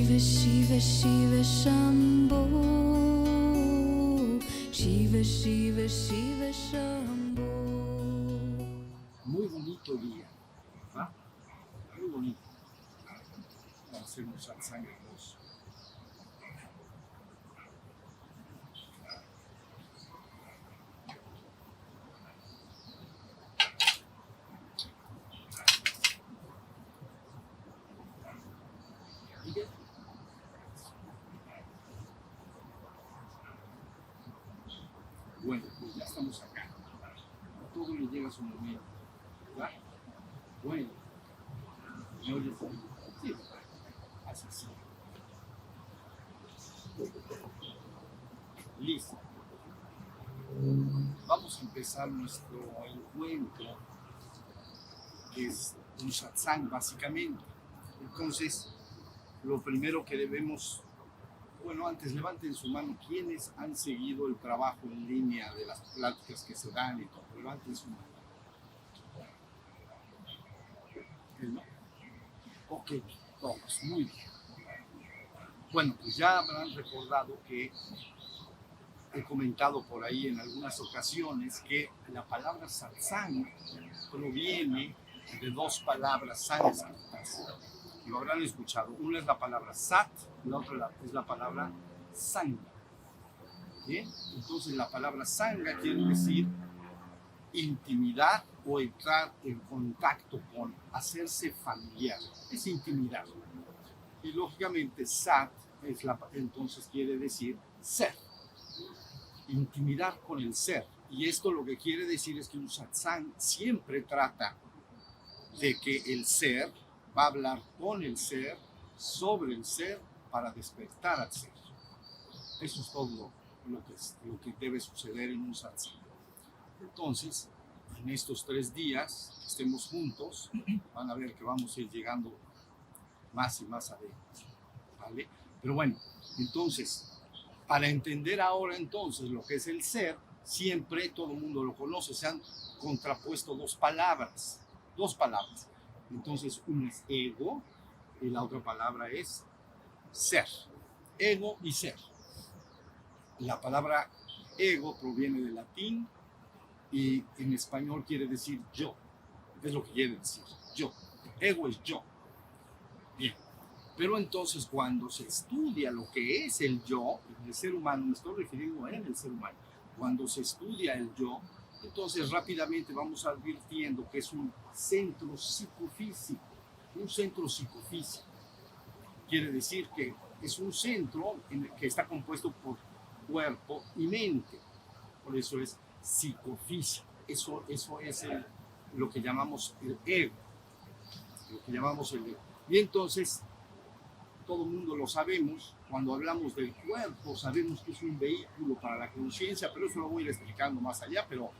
Shiva Shiva Shiva Shambho, Shiva Shiva Shiva Shambho. Muy bonito día, ¿verdad? Muy bonito. Vamos a hacer un satsang hermoso. Bueno, pues ya estamos acá. A todo le llega su momento, ¿verdad? Bueno, ¿me oyes? Sí, así sí. Listo. Vamos a empezar nuestro encuentro, que es un satsang básicamente. Entonces, lo primero que debemos, bueno, antes levanten su mano quienes han seguido el trabajo en línea de las pláticas que se dan y todo. Levanten su mano. ¿No? Ok, todos, muy bien. Bueno, pues ya habrán recordado que he comentado por ahí en algunas ocasiones que la palabra satsang proviene de dos palabras sánscritas. Y lo habrán escuchado. Una es la palabra sat, la otra es la palabra sangha. ¿Bien? Entonces la palabra sangha quiere decir intimidad o entrar en contacto con, hacerse familiar. Es intimidad. Y lógicamente sat entonces quiere decir ser. Intimidad con el ser. Y esto lo que quiere decir es que un satsang siempre trata de que el ser va a hablar con el ser, sobre el ser, para despertar al ser. Eso es todo lo que debe suceder en un satsang. Entonces, en estos 3 días que estemos juntos, van a ver que vamos a ir llegando más y más adentro, ¿vale? Pero bueno, entonces, para entender ahora entonces lo que es el ser, siempre todo el mundo lo conoce, se han contrapuesto dos palabras. Entonces, una es ego y la otra palabra es ser. Ego y ser. La palabra ego proviene del latín y en español quiere decir yo. Es lo que quiere decir, yo. Ego es yo. Bien. Pero entonces cuando se estudia lo que es el yo, en el ser humano, me estoy refiriendo en el ser humano, cuando se estudia el yo, entonces rápidamente vamos advirtiendo que es un centro psicofísico. Un centro psicofísico quiere decir que es un centro que está compuesto por cuerpo y mente. Por eso es psicofísico. Eso es lo que llamamos el ego. Y entonces, todo el mundo lo sabemos, cuando hablamos del cuerpo, sabemos que es un vehículo para la conciencia, pero eso lo voy a ir explicando más allá, pero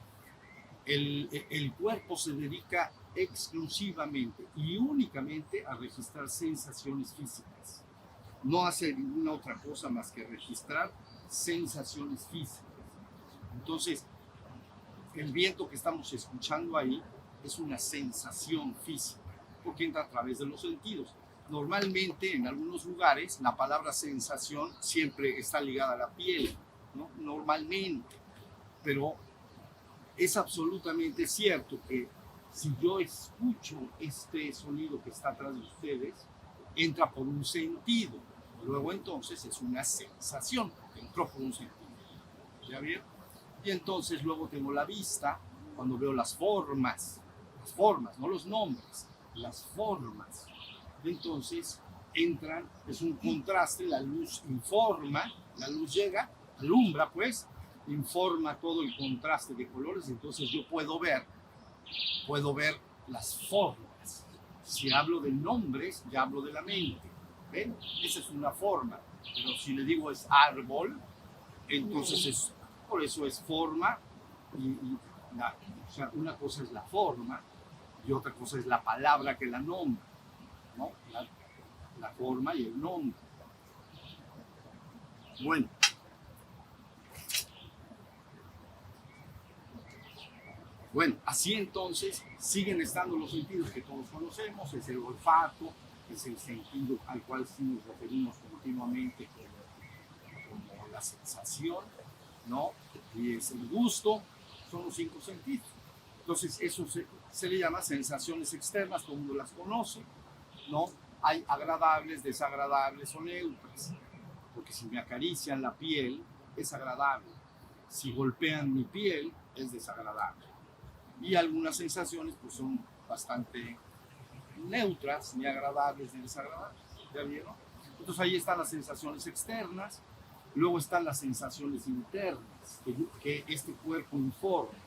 el cuerpo se dedica exclusivamente y únicamente a registrar sensaciones físicas. No hace ninguna otra cosa más que registrar sensaciones físicas. Entonces, el viento que estamos escuchando ahí es una sensación física, porque entra a través de los sentidos. Normalmente, en algunos lugares, la palabra sensación siempre está ligada a la piel, ¿no? Normalmente, pero es absolutamente cierto que si yo escucho este sonido que está atrás de ustedes, entra por un sentido. Luego entonces es una sensación, entró por un sentido. ¿Ya vieron? Y entonces luego tengo la vista, cuando veo las formas, no los nombres, las formas. Entonces entran, es un contraste, la luz informa, la luz llega, alumbra pues, informa todo el contraste de colores, entonces yo puedo ver las formas. Si hablo de nombres, ya hablo de la mente. ¿Ven? Esa es una forma. Pero si le digo es árbol, entonces por eso es forma. O sea, una cosa es la forma y otra cosa es la palabra que la nombra, ¿no? La forma y el nombre. Bueno. Bueno, así entonces siguen estando los sentidos que todos conocemos, es el olfato, que es el sentido al cual sí nos referimos continuamente como la sensación, ¿no? Y es el gusto, son los 5 sentidos. Entonces, eso se le llama sensaciones externas, todo el mundo las conoce, ¿no? Hay agradables, desagradables o neutras, porque si me acarician la piel, es agradable. Si golpean mi piel, es desagradable. Y algunas sensaciones pues son bastante neutras, ni agradables ni desagradables. ¿Ya vieron? Entonces ahí están las sensaciones externas, luego están las sensaciones internas, que este cuerpo informa.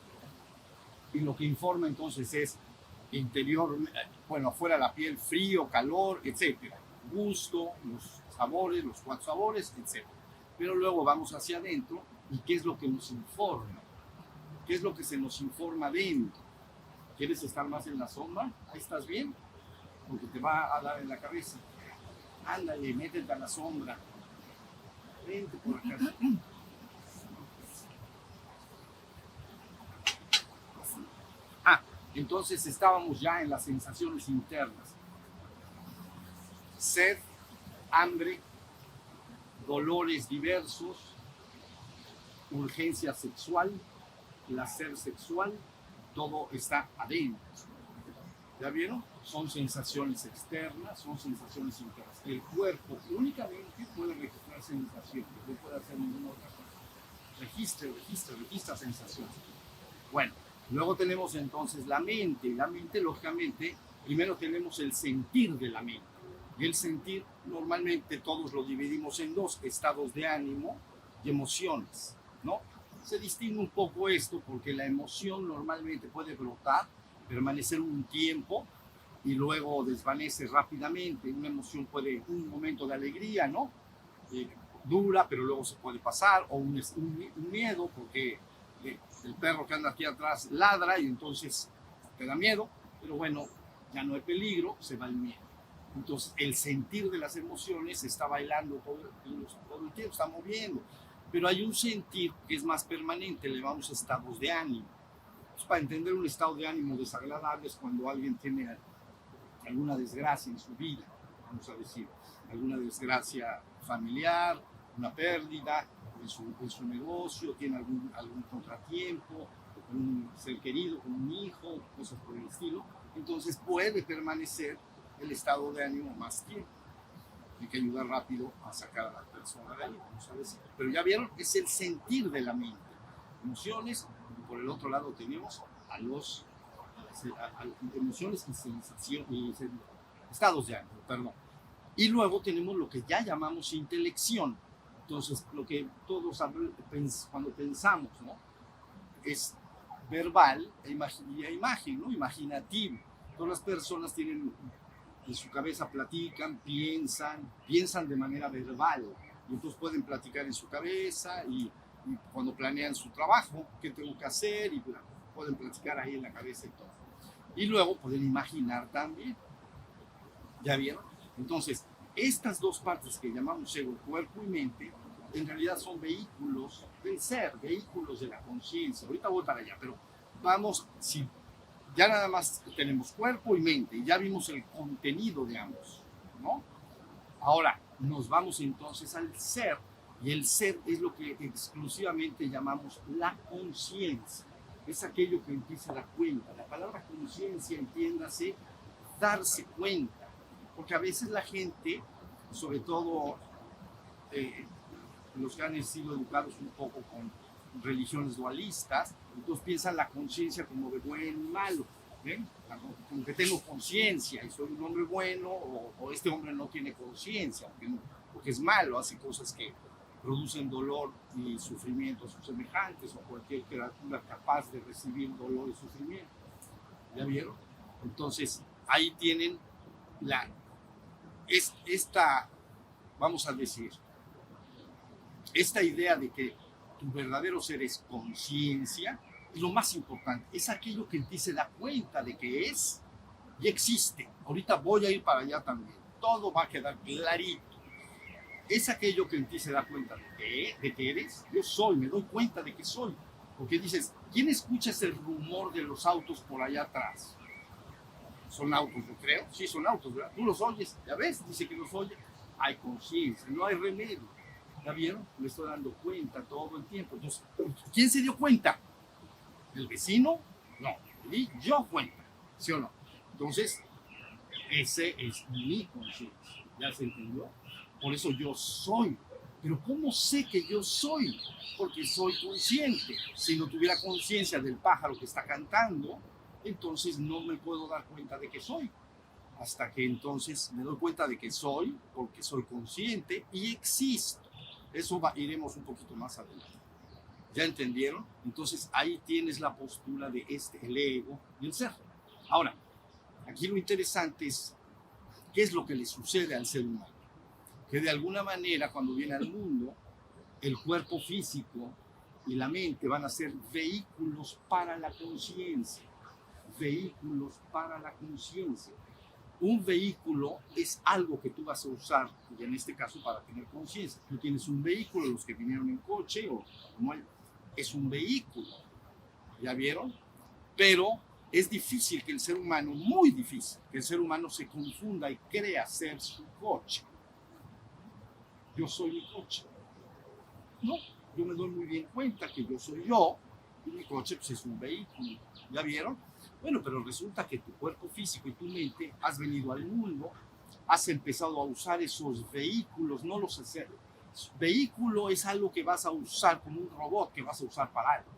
Y lo que informa entonces es interior, bueno, afuera la piel, frío, calor, etcétera. Gusto, los sabores, los 4 sabores, etcétera. Pero luego vamos hacia adentro y ¿qué es lo que nos informa? ¿Qué es lo que se nos informa dentro? ¿Quieres estar más en la sombra? Ahí estás bien, porque te va a dar en la cabeza. Ándale, métete a la sombra. Vente por acá. Entonces estábamos ya en las sensaciones internas. Sed, hambre, dolores diversos, urgencia sexual, placer sexual, todo está adentro. ¿Ya vieron? Son sensaciones externas, son sensaciones internas. El cuerpo únicamente puede registrar sensaciones, no puede hacer ninguna otra cosa. Registra sensaciones. Bueno, luego tenemos entonces la mente. La mente, lógicamente, primero tenemos el sentir de la mente. Y el sentir, normalmente todos lo dividimos en 2, estados de ánimo y emociones, ¿no? Se distingue un poco esto porque la emoción normalmente puede brotar, permanecer un tiempo y luego desvanece rápidamente. Una emoción puede, un momento de alegría, ¿no? Dura, pero luego se puede pasar, o un miedo, porque el perro que anda aquí atrás ladra y entonces te da miedo, pero bueno, ya no hay peligro, se va el miedo. Entonces el sentir de las emociones está bailando todo el tiempo, está moviendo, pero hay un sentir que es más permanente, le llamamos estados de ánimo. Pues para entender un estado de ánimo desagradable es cuando alguien tiene alguna desgracia en su vida, vamos a decir, alguna desgracia familiar, una pérdida en su negocio, tiene algún contratiempo, con un ser querido, con un hijo, cosas por el estilo. Entonces puede permanecer el estado de ánimo más tiempo. Hay que ayudar rápido a sacar a la persona de ahí, vamos a decir. Pero ya vieron, es el sentir de la mente. Emociones, y por el otro lado tenemos a emociones y sensaciones, estados de ánimo, perdón. Y luego tenemos lo que ya llamamos intelección. Entonces, lo que todos cuando pensamos, ¿no? Es verbal e imagen, ¿no? Imaginativo. Todas las personas tienen en su cabeza, platican, piensan de manera verbal. Y entonces pueden platicar en su cabeza y cuando planean su trabajo, qué tengo que hacer, y pueden platicar ahí en la cabeza y todo. Y luego pueden imaginar también. ¿Ya vieron? Entonces, estas 2 partes que llamamos ego, cuerpo y mente, en realidad son vehículos del ser, vehículos de la conciencia. Ahorita voy para allá, pero vamos, si ya nada más tenemos cuerpo y mente, y ya vimos el contenido de ambos, ¿no? Ahora, nos vamos entonces al ser, y el ser es lo que exclusivamente llamamos la conciencia. Es aquello que en ti se da cuenta. La palabra conciencia, entiéndase, darse cuenta. Porque a veces la gente, sobre todo los que han sido educados un poco con religiones dualistas, entonces piensan la conciencia como de bueno y malo, ¿ven? Como que tengo conciencia y soy un hombre bueno, o este hombre no tiene conciencia, porque es malo, hace cosas que producen dolor y sufrimiento a sus semejantes, o cualquier criatura capaz de recibir dolor y sufrimiento. ¿Ya vieron? Entonces, ahí tienen esta, vamos a decir, esta idea de que tu verdadero ser es conciencia, es lo más importante. Es aquello que en ti se da cuenta de que es y existe. Ahorita voy a ir para allá también. Todo va a quedar clarito. Es aquello que en ti se da cuenta de que eres. Yo soy, me doy cuenta de que soy. Porque dices, ¿quién escucha ese rumor de los autos por allá atrás? Son autos, yo creo. Sí, son autos, ¿verdad? Tú los oyes, ya ves, dice que los oye. Hay conciencia, no hay remedio. ¿Ya vieron? Me estoy dando cuenta todo el tiempo. Entonces, ¿quién se dio cuenta? ¿El vecino? No, me di yo cuenta, ¿sí o no? Entonces, ese es mi conciencia. ¿Ya se entendió? Por eso yo soy. Pero ¿cómo sé que yo soy? Porque soy consciente. Si no tuviera conciencia del pájaro que está cantando, entonces no me puedo dar cuenta de que soy. Hasta que entonces me doy cuenta de que soy, porque soy consciente y existo. Eso iremos un poquito más adelante. ¿Ya entendieron? Entonces ahí tienes la postura de el ego y el ser. Ahora, aquí lo interesante es qué es lo que le sucede al ser humano. Que de alguna manera cuando viene al mundo, el cuerpo físico y la mente van a ser vehículos para la conciencia. Vehículos para la conciencia. Un vehículo es algo que tú vas a usar, y en este caso para tener conciencia. Tú tienes un vehículo, los que vinieron en coche, o como es un vehículo, ¿ya vieron? Pero es difícil que el ser humano, muy difícil, que el ser humano se confunda y crea ser su coche. Yo soy mi coche. No, yo me doy muy bien cuenta que yo soy yo, y mi coche pues, es un vehículo, ¿ya vieron? Bueno, pero resulta que tu cuerpo físico y tu mente has venido al mundo, has empezado a usar esos vehículos, no los hacer. Vehículo es algo que vas a usar como un robot que vas a usar para algo,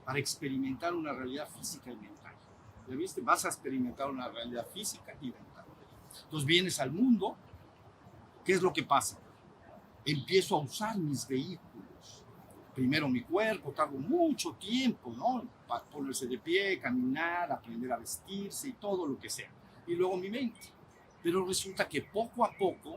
para experimentar una realidad física y mental. ¿Ya viste? Vas a experimentar una realidad física y mental. Entonces vienes al mundo, ¿qué es lo que pasa? Empiezo a usar mis vehículos. Primero mi cuerpo, tardo mucho tiempo, ¿no? Para ponerse de pie, caminar, aprender a vestirse y todo lo que sea. Y luego mi mente. Pero resulta que poco a poco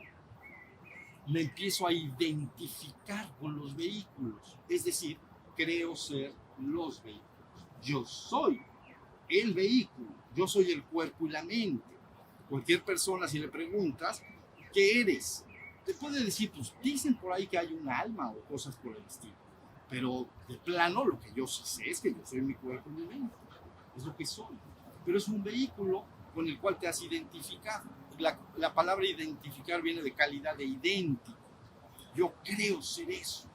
me empiezo a identificar con los vehículos. Es decir, creo ser los vehículos. Yo soy el vehículo. Yo soy el cuerpo y la mente. Cualquier persona, si le preguntas, ¿qué eres? Te puede decir, pues dicen por ahí que hay un alma o cosas por el estilo. Pero de plano lo que yo sí sé es que yo soy mi cuerpo y mi mente. Es lo que soy. Pero es un vehículo con el cual te has identificado. La palabra identificar viene de calidad de idéntico. Yo creo ser eso.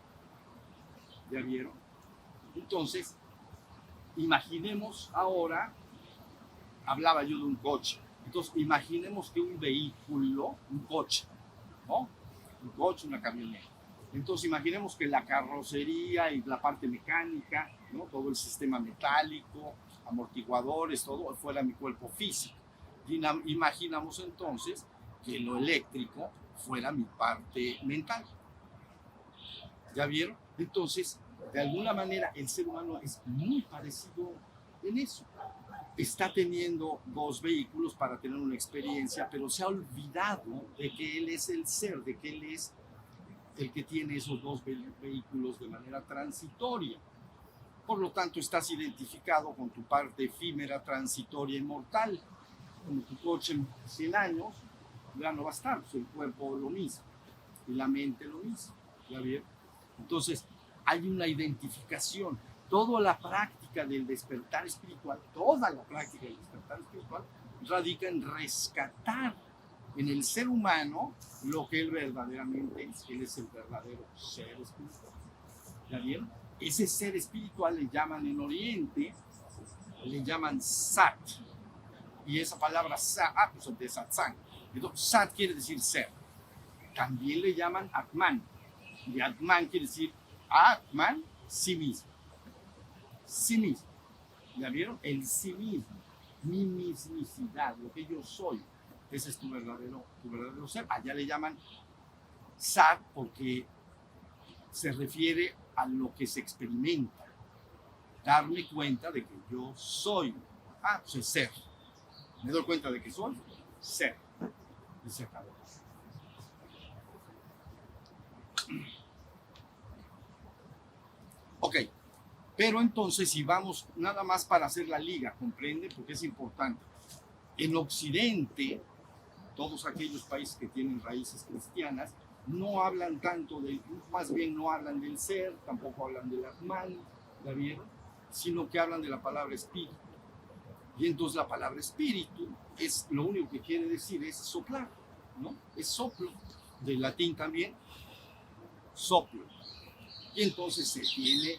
¿Ya vieron? Entonces, imaginemos ahora, hablaba yo de un coche. Entonces, imaginemos que un vehículo, un coche, ¿no? Un coche, una camioneta. Entonces imaginemos que la carrocería y la parte mecánica, ¿no? Todo el sistema metálico, amortiguadores, todo fuera mi cuerpo físico. Imaginamos entonces que lo eléctrico fuera mi parte mental. ¿Ya vieron? Entonces, de alguna manera, el ser humano es muy parecido en eso. Está teniendo dos vehículos para tener una experiencia, pero se ha olvidado de que él es el ser, de que él es el que tiene esos dos vehículos de manera transitoria. Por lo tanto, estás identificado con tu parte efímera, transitoria y mortal. Como tu coche en 100 años ya no va a estar, pues el cuerpo lo mismo y la mente lo mismo. ¿Ya vieron? Entonces, hay una identificación. Toda la práctica del despertar espiritual, toda la práctica del despertar espiritual radica en rescatar en el ser humano lo que él verdaderamente es. Él es el verdadero ser espiritual. ¿Ya vieron? Ese ser espiritual le llaman en Oriente, le llaman Sat. Y esa palabra Sat, pues de Satsang. Entonces, Sat quiere decir ser. También le llaman Atman. Y Atman quiere decir Atman, sí mismo. Sí mismo. ¿Ya vieron? El sí mismo. Mi mismicidad, lo que yo soy. Ese es tu verdadero ser. Allá le llaman Sat porque se refiere a lo que se experimenta. Darme cuenta de que yo soy. Pues es ser. Me doy cuenta de que soy ser. Y se acabó. Ok. Pero entonces, si vamos nada más para hacer la liga, ¿comprende? Porque es importante. En Occidente, todos aquellos países que tienen raíces cristianas no hablan tanto del, más bien no hablan del ser, tampoco hablan del Atman, ¿ya vieron? Sino que hablan de la palabra espíritu. Y entonces la palabra espíritu es lo único que quiere decir es soplar, ¿no? Es soplo, del latín también, soplo. Y entonces se tiene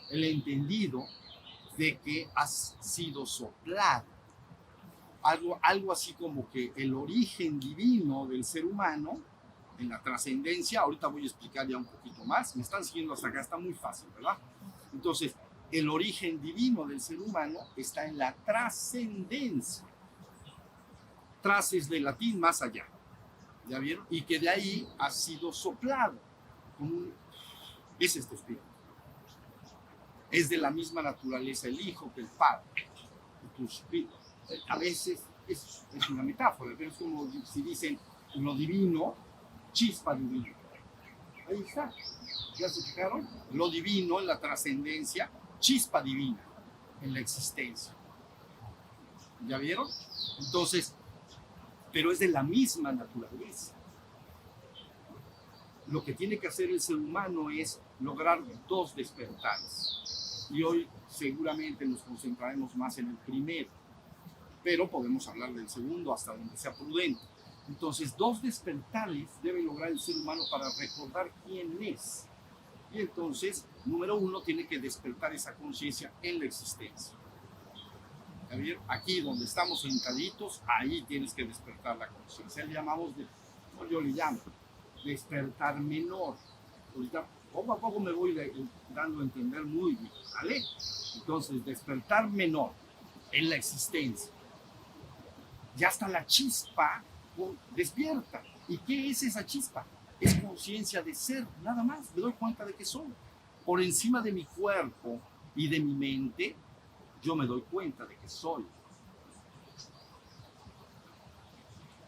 el entendido de que has sido soplado. Algo así como que el origen divino del ser humano, en la trascendencia, ahorita voy a explicar ya un poquito más, me están siguiendo hasta acá, está muy fácil, ¿verdad? Entonces, el origen divino del ser humano está en la trascendencia. Tras es de latín, más allá, ¿ya vieron? Y que de ahí ha sido soplado. Es este espíritu. Es de la misma naturaleza el Hijo que el Padre. A veces es una metáfora, pero es como si dicen lo divino, chispa divina. Ahí está. ¿Ya se fijaron? Lo divino en la trascendencia, chispa divina en la existencia. ¿Ya vieron? Entonces, pero es de la misma naturaleza. Lo que tiene que hacer el ser humano es lograr dos despertares. Y hoy seguramente nos concentraremos más en el primero, pero podemos hablar del segundo hasta donde sea prudente. Entonces, dos despertares debe lograr el ser humano para recordar quién es. Y entonces, número uno, tiene que despertar esa conciencia en la existencia. Aquí donde estamos sentaditos, ahí tienes que despertar la conciencia. Le llamamos, yo le llamo, despertar menor. Ahorita, poco a poco me voy dando a entender muy bien, ¿vale? Entonces, despertar menor en la existencia. Ya está la chispa despierta. ¿Y qué es esa chispa? Es conciencia de ser, nada más. Me doy cuenta de que soy. Por encima de mi cuerpo y de mi mente, yo me doy cuenta de que soy.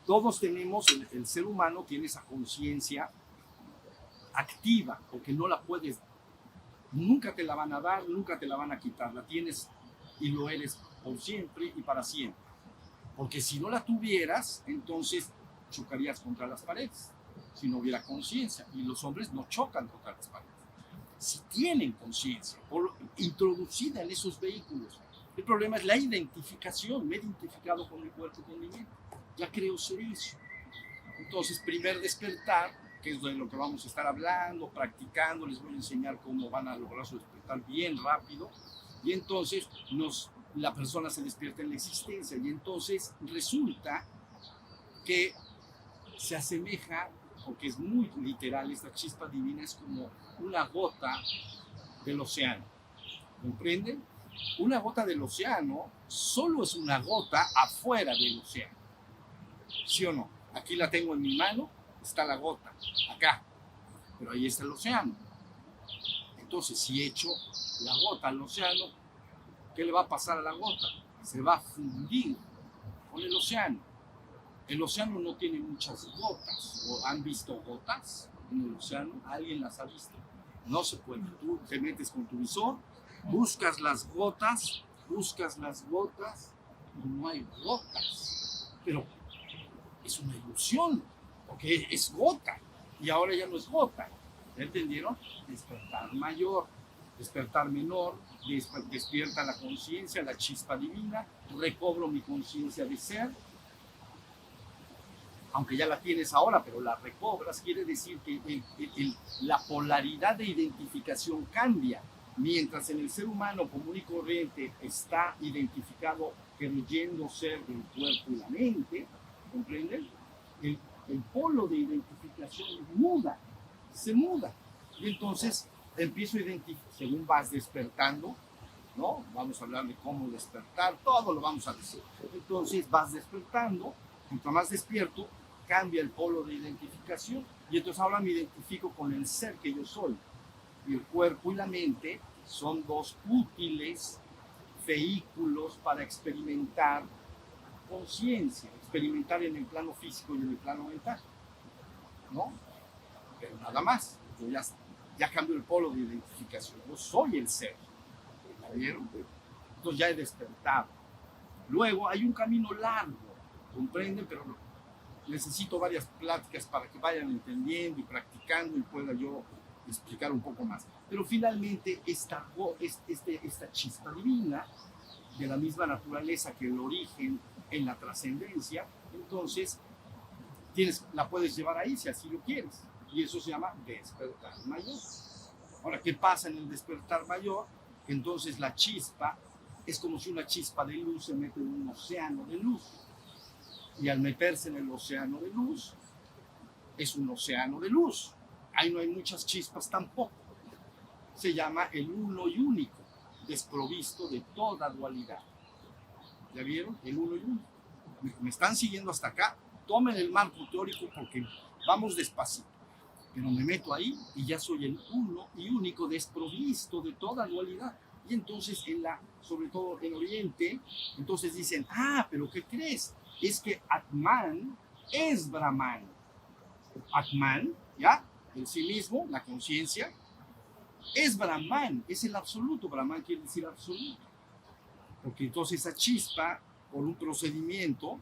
Todos tenemos, el ser humano tiene esa conciencia activa, porque no la puedes, nunca te la van a dar, nunca te la van a quitar. La tienes y lo eres por siempre y para siempre. Porque si no la tuvieras, entonces chocarías contra las paredes, si no hubiera conciencia. Y los hombres no chocan contra las paredes. Si tienen conciencia, introducida en esos vehículos. El problema es la identificación. Me he identificado con mi cuerpo, con mi mente. Ya creo ser eso. Entonces, primer despertar, que es de lo que vamos a estar hablando, practicando. Les voy a enseñar cómo van a lograr su despertar bien rápido. Y entonces la persona se despierta en la existencia. Y entonces resulta que se asemeja, porque es muy literal, esta chispa divina es como una gota del océano. ¿Comprenden? Una gota del océano solo es una gota afuera del océano. ¿Sí o no? Aquí la tengo en mi mano, está la gota, acá, pero ahí está el océano. Entonces, si echo la gota al océano, ¿qué le va a pasar a la gota? Se va a fundir con el océano. El océano no tiene muchas gotas. ¿O han visto gotas en el océano? ¿Alguien las ha visto? No se puede. Tú te metes con tu visor, buscas las gotas y no hay gotas. Pero es una ilusión, porque es gota y ahora ya no es gota. ¿Entendieron? Despertar mayor, despertar menor, despierta la conciencia, la chispa divina, recobro mi conciencia de ser. Aunque ya la tienes ahora, pero la recobras, quiere decir que la polaridad de identificación cambia. Mientras en el ser humano común y corriente está identificado creyendo ser el cuerpo y la mente, ¿comprenden? El polo de identificación se muda. Y entonces empiezo a identificar, según vas despertando, ¿no? Vamos a hablar de cómo despertar, todo lo vamos a decir. Entonces vas despertando, cuanto más despierto, cambia el polo de identificación y entonces ahora me identifico con el ser que yo soy. Y el cuerpo y la mente son dos útiles vehículos para experimentar conciencia, experimentar en el plano físico y en el plano mental, ¿no? Pero nada más, ya cambio el polo de identificación, yo soy el ser, ¿la vieron? Entonces ya he despertado. Luego hay un camino largo, ¿comprenden? Pero necesito varias pláticas para que vayan entendiendo y practicando y pueda yo explicar un poco más. Pero finalmente esta chispa divina de la misma naturaleza que el origen en la trascendencia, entonces la puedes llevar ahí si así lo quieres. Y eso se llama despertar mayor. Ahora, ¿qué pasa en el despertar mayor? Que entonces la chispa es como si una chispa de luz se mete en un océano de luz. Y al meterse en el océano de luz, es un océano de luz. Ahí no hay muchas chispas tampoco. Se llama el uno y único, desprovisto de toda dualidad. ¿Ya vieron? El uno y único. ¿Me están siguiendo hasta acá? Tomen el marco teórico porque vamos despacito. Pero me meto ahí y ya soy el uno y único, desprovisto de toda dualidad. Y entonces, sobre todo en Oriente, entonces dicen, pero ¿qué crees? Es que Atman es Brahman. Atman, ¿ya? En sí mismo, la conciencia, es Brahman, es el absoluto. Brahman quiere decir absoluto. Porque entonces esa chispa, por un procedimiento,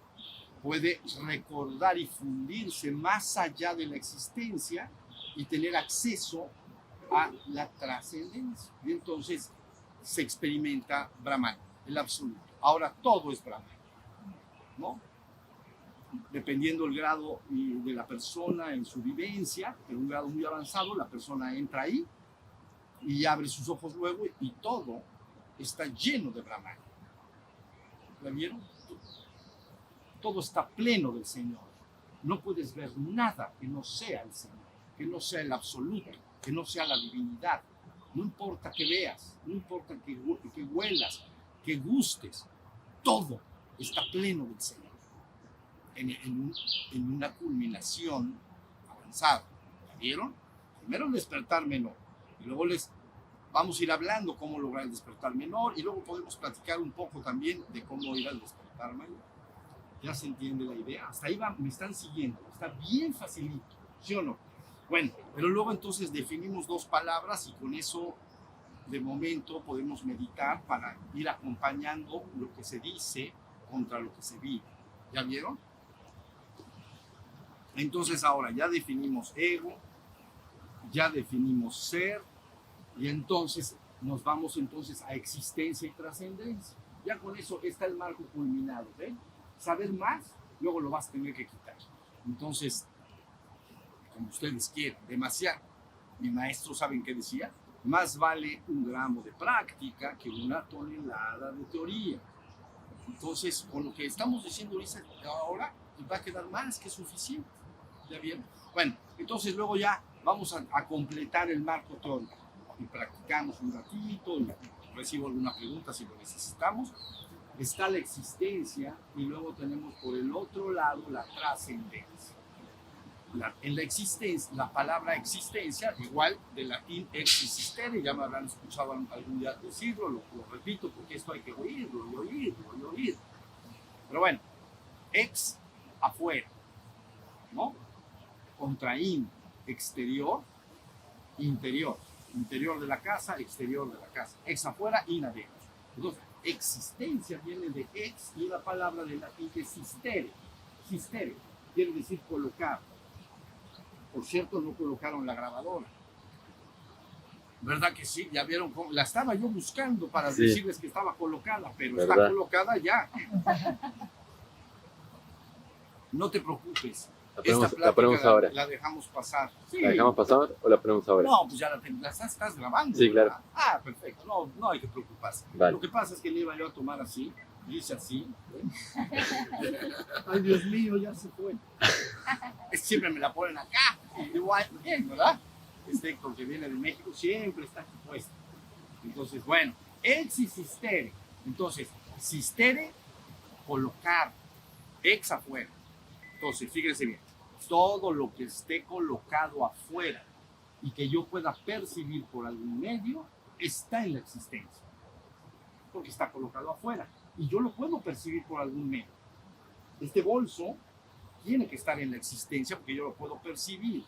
puede recordar y fundirse más allá de la existencia y tener acceso a la trascendencia. Y entonces se experimenta Brahman, el absoluto. Ahora todo es Brahman, ¿no? Dependiendo del grado de la persona en su vivencia, en un grado muy avanzado, la persona entra ahí y abre sus ojos luego y todo está lleno de Brahman. ¿La vieron? Todo está pleno del Señor. No puedes ver nada que no sea el Señor, que no sea el absoluto, que no sea la divinidad. No importa que veas, no importa que huelas, que gustes, todo está pleno del Señor. En una culminación avanzada. ¿La vieron? Primero el despertar menor, y luego vamos a ir hablando cómo lograr el despertar menor, y luego podemos platicar un poco también de cómo ir al despertar mayor. ¿Ya se entiende la idea? Hasta ahí me están siguiendo. Está bien facilito, ¿sí o no? Bueno, pero luego entonces definimos dos palabras y con eso de momento podemos meditar para ir acompañando lo que se dice contra lo que se vive. ¿Ya vieron? Entonces ahora ya definimos ego, ya definimos ser y entonces nos vamos entonces a existencia y trascendencia. Ya con eso está el marco culminado, ¿ven? Saber más, luego lo vas a tener que quitar. Entonces, como ustedes quieran, demasiado. Mi maestro, ¿saben qué decía? Más vale un gramo de práctica que una tonelada de teoría. Entonces, con lo que estamos diciendo ahora, va a quedar más que suficiente. ¿Ya vieron? Bueno, entonces luego ya vamos a completar el marco teórico. Y practicamos un ratito, y recibo alguna pregunta si lo necesitamos. Está la existencia y luego tenemos por el otro lado la trascendencia. En la existencia, la palabra existencia, igual del latín ex existere, ya me habrán escuchado algún día decirlo, lo repito porque esto hay que oírlo y oírlo y oírlo. Pero bueno, ex, afuera, ¿no? Contra in, exterior, interior. Interior de la casa, exterior de la casa. Ex afuera, in adentro. Entonces, existencia viene de ex y la palabra del latín es sistere. Sistere quiere decir colocar. Por cierto, no colocaron la grabadora. ¿Verdad que sí? Ya vieron cómo la estaba yo buscando para decirles que estaba colocada, pero ¿verdad? Está colocada ya. No te preocupes. La ponemos ahora. La dejamos pasar. Sí. ¿La dejamos pasar o la ponemos ahora? No, pues ya la estás grabando. Sí, claro. ¿Verdad? Perfecto. No hay que preocuparse. Vale. Lo que pasa es que le iba yo a tomar así. Dice así. Ay, Dios mío, ya se fue. Siempre me la ponen acá. Igual, bien, ¿verdad? Héctor que viene de México siempre está aquí puesto. Entonces, bueno, ex y sistere. Entonces, sistere, colocar. Ex afuera. Entonces, fíjense bien. Todo lo que esté colocado afuera y que yo pueda percibir por algún medio está en la existencia. Porque está colocado afuera. Y yo lo puedo percibir por algún medio. Este bolso tiene que estar en la existencia porque yo lo puedo percibir.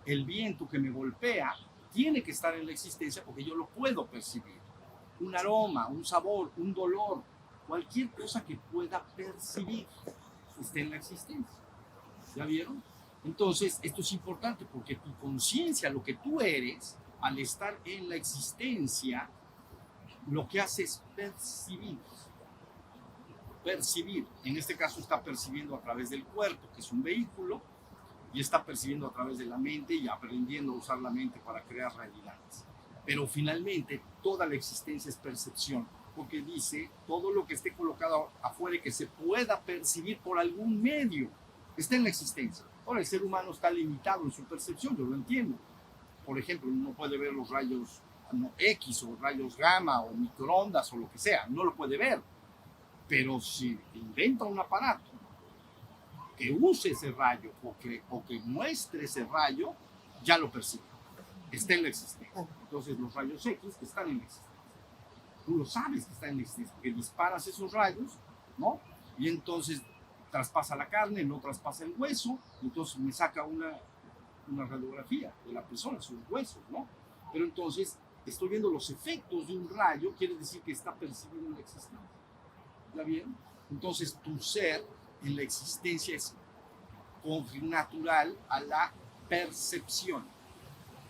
El viento que me golpea tiene que estar en la existencia porque yo lo puedo percibir. Un aroma, un sabor, un dolor, cualquier cosa que pueda percibir está en la existencia. ¿Ya vieron? Entonces, esto es importante porque tu conciencia, lo que tú eres, al estar en la existencia, lo que hace es percibir. percibir. En este caso está percibiendo a través del cuerpo, que es un vehículo, y está percibiendo a través de la mente y aprendiendo a usar la mente para crear realidades. Pero finalmente toda la existencia es percepción, porque dice todo lo que esté colocado afuera y que se pueda percibir por algún medio está en la existencia. Ahora, el ser humano está limitado en su percepción, yo lo entiendo. Por ejemplo, no puede ver los rayos X o rayos gamma o microondas o lo que sea, no lo puede ver. Pero si inventa un aparato que use ese rayo o que muestre ese rayo, ya lo percibe. Está en la existencia. Entonces los rayos X están en la existencia. Tú lo sabes que está en la existencia, porque disparas esos rayos, ¿no? Y entonces traspasa la carne, no traspasa el hueso, entonces me saca una radiografía de la persona, sus huesos, ¿no? Pero entonces estoy viendo los efectos de un rayo, quiere decir que está percibiendo la existencia. ¿Ya bien? Entonces tu ser en la existencia es natural a la percepción.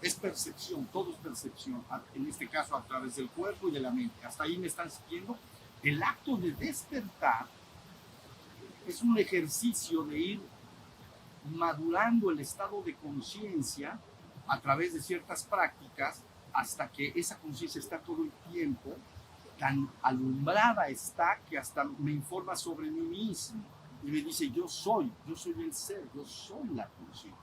Es percepción, todo es percepción, en este caso a través del cuerpo y de la mente. Hasta ahí me están siguiendo. El acto de despertar es un ejercicio de ir madurando el estado de conciencia a través de ciertas prácticas hasta que esa conciencia está todo el tiempo tan alumbrada está que hasta me informa sobre mí mismo y me dice yo soy el ser, yo soy la conciencia.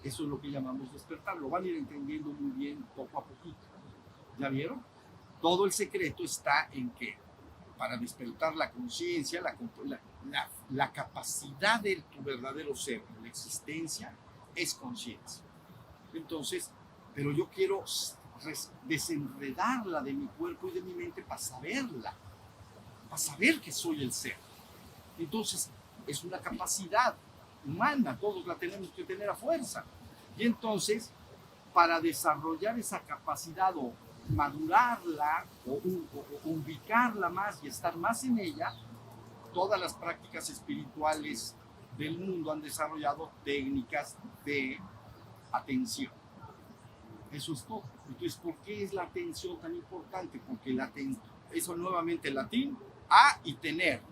Eso es lo que llamamos despertar. Lo van a ir entendiendo muy bien poco a poquito. ¿Ya vieron? Todo el secreto está en que para despertar la conciencia, la capacidad de tu verdadero ser, la existencia, es conciencia. Entonces, pero yo quiero desenredarla de mi cuerpo y de mi mente para saberla, para saber que soy el ser. Entonces, es una capacidad humana, todos la tenemos que tener a fuerza. Y entonces, para desarrollar esa capacidad o madurarla o ubicarla más y estar más en ella, todas las prácticas espirituales del mundo han desarrollado técnicas de atención. Eso es todo. Entonces, ¿por qué es la atención tan importante? Porque eso nuevamente en latín, a y tener.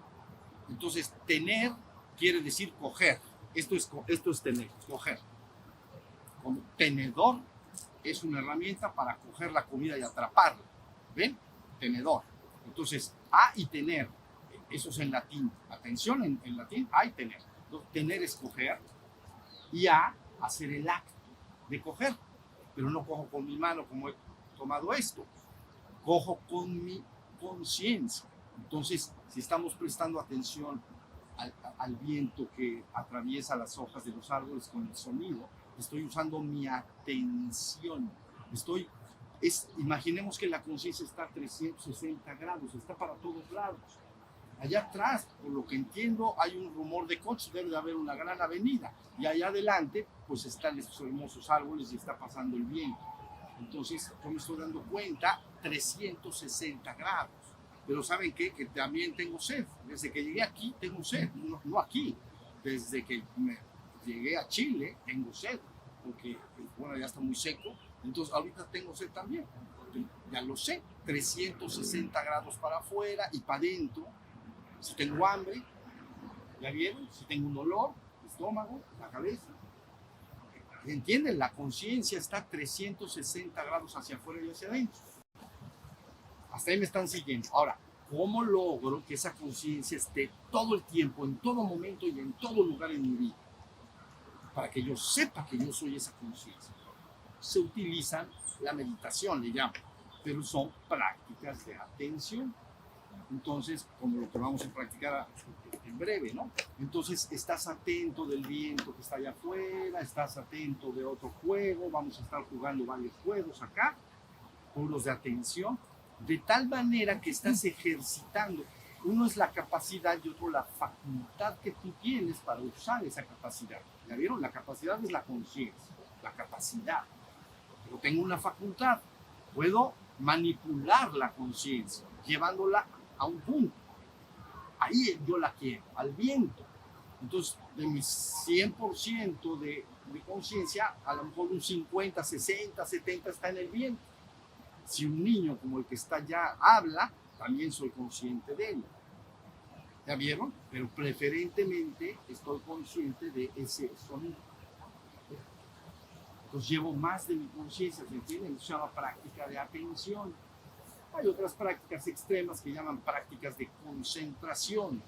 Entonces, tener quiere decir coger. Esto es tener, coger. Como tenedor es una herramienta para coger la comida y atraparla. ¿Ven? Tenedor. Entonces, a y tener. Eso es en latín. Atención en latín, a y tener. Entonces, tener es coger y a hacer el acto de coger. Pero no cojo con mi mano como he tomado esto. Cojo con mi conciencia. Entonces, si estamos prestando atención al viento que atraviesa las hojas de los árboles con el sonido, estoy usando mi atención. Imaginemos que la conciencia está a 360 grados, está para todos lados. Allá atrás, por lo que entiendo, hay un rumor de coches, debe de haber una gran avenida. Y allá adelante, pues están estos hermosos árboles y está pasando el viento. Entonces, yo me estoy dando cuenta, 360 grados. Pero ¿saben qué? Que también tengo sed. Desde que llegué aquí, tengo sed. No aquí. Desde que llegué a Chile, tengo sed. Porque, bueno, ya está muy seco. Entonces, ahorita tengo sed también. Ya lo sé. 360 grados para afuera y para adentro. Si tengo hambre, ¿ya vieron? Si tengo un dolor, el estómago, la cabeza. ¿Entienden? La conciencia está 360 grados hacia afuera y hacia adentro. Hasta ahí me están siguiendo. Ahora, ¿cómo logro que esa conciencia esté todo el tiempo, en todo momento y en todo lugar en mi vida? Para que yo sepa que yo soy esa conciencia. Se utiliza la meditación, le llamo, pero son prácticas de atención. Entonces, como lo que vamos a practicar en breve, ¿no? Entonces, estás atento del viento que está allá afuera, estás atento de otro juego, vamos a estar jugando varios juegos acá, juegos de atención, de tal manera que estás ejercitando. Uno es la capacidad y otro la facultad que tú tienes para usar esa capacidad. ¿Ya vieron? La capacidad es la conciencia, la capacidad. Pero tengo una facultad, puedo manipular la conciencia, llevándola a un punto. Ahí yo la quiero, al viento. Entonces, de mi 100% de conciencia, a lo mejor un 50, 60, 70 está en el viento. Si un niño como el que está allá habla, también soy consciente de él. ¿Ya vieron? Pero preferentemente estoy consciente de ese sonido. Entonces llevo más de mi conciencia, ¿se entienden? Eso se llama práctica de atención. Hay otras prácticas extremas que llaman prácticas de concentración.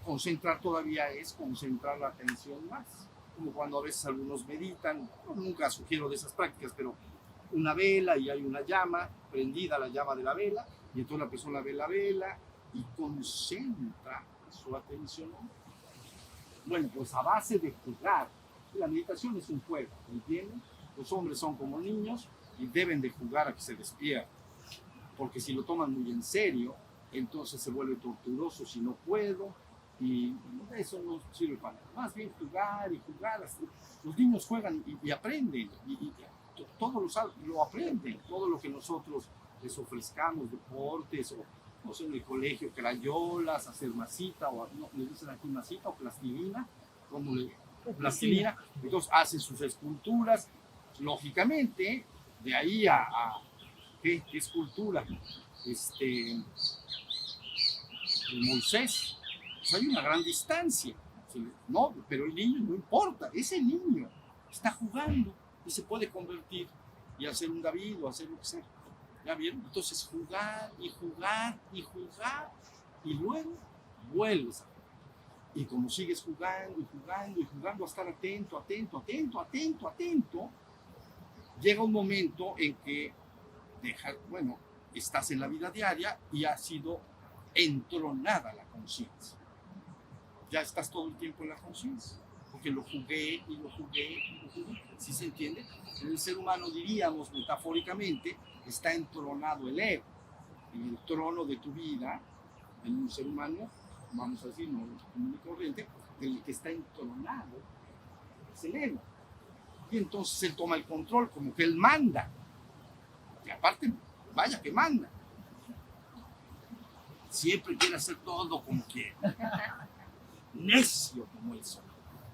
Concentrar todavía es concentrar la atención más. Como cuando a veces algunos meditan, no, nunca sugiero de esas prácticas, pero una vela y hay una llama, prendida la llama de la vela, y entonces la persona ve la vela y concentra su atención. Bueno, pues a base de jugar, la meditación es un juego, ¿entienden? Los hombres son como niños y deben de jugar a que se despierten, porque si lo toman muy en serio, entonces se vuelve torturoso si no puedo, y eso no sirve para nada. Más bien jugar y jugar. Los niños juegan y aprenden, y todos lo aprenden, todo lo que nosotros les ofrezcamos, deportes, o no sé, en el colegio, crayolas, hacer masita, o no, le dicen aquí masita o plastilina, como plastilina, entonces hacen sus esculturas, lógicamente, de ahí a ¿qué escultura? El Moisés, pues hay una gran distancia, no, pero el niño no importa, ese niño está jugando y se puede convertir y hacer un David o hacer lo que sea. ¿Ya vieron? Entonces jugar y jugar y jugar y luego vuelves a jugar. Y como sigues jugando y jugando y jugando a estar atento, atento, atento, atento, atento, llega un momento en que estás en la vida diaria y ha sido entronada la conciencia. Ya estás todo el tiempo en la conciencia, porque lo jugué y lo jugué y lo jugué. ¿Sí se entiende? En el ser humano, diríamos metafóricamente, está entronado el ego. En el trono de tu vida, en un ser humano, vamos a decir, no común y corriente, el que está entronado es el ego. Y entonces él toma el control, como que él manda. Y aparte, vaya que manda. Siempre quiere hacer todo como quiere. Necio como eso.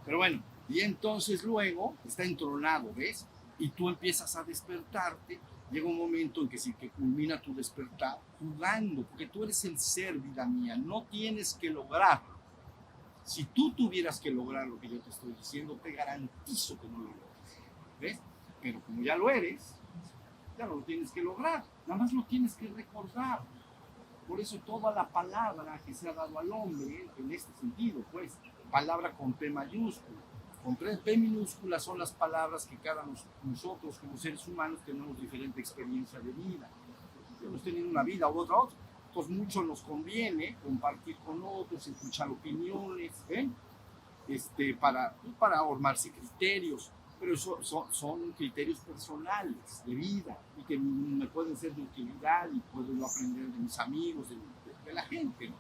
Pero bueno, y entonces luego está entronado, ¿ves? Y tú empiezas a despertarte. Llega un momento en que sí que culmina tu despertar jugando, porque tú eres el ser, vida mía, no tienes que lograrlo. Si tú tuvieras que lograr lo que yo te estoy diciendo, te garantizo que no lo logras. ¿Ves? Pero como ya lo eres, ya no lo tienes que lograr, nada más lo tienes que recordar. Por eso toda la palabra que se ha dado al hombre, en este sentido, pues, palabra con P mayúscula, con P minúscula son las palabras que cada nosotros como seres humanos tenemos diferente experiencia de vida. Hemos tenido una vida u otra. Entonces mucho nos conviene compartir con otros, escuchar opiniones, para formarse criterios, pero son criterios personales de vida y que me pueden ser de utilidad y puedo yo aprender de mis amigos, de la gente, ¿no?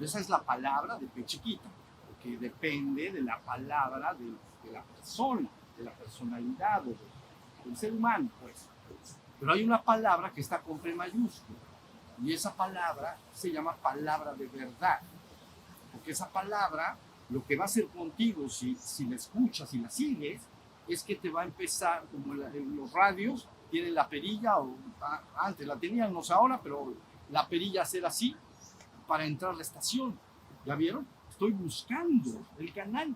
Esa es la palabra de P chiquita, que depende de la palabra de la persona, de la personalidad del ser humano, pues. Pero hay una palabra que está con P mayúscula y esa palabra se llama palabra de verdad, porque esa palabra lo que va a hacer contigo si la escuchas y la sigues es que te va a empezar, como en los radios tienen la perilla, o antes la tenían, no sé ahora, pero la perilla hacer así para entrar a la estación. ¿Ya vieron? Estoy buscando el canal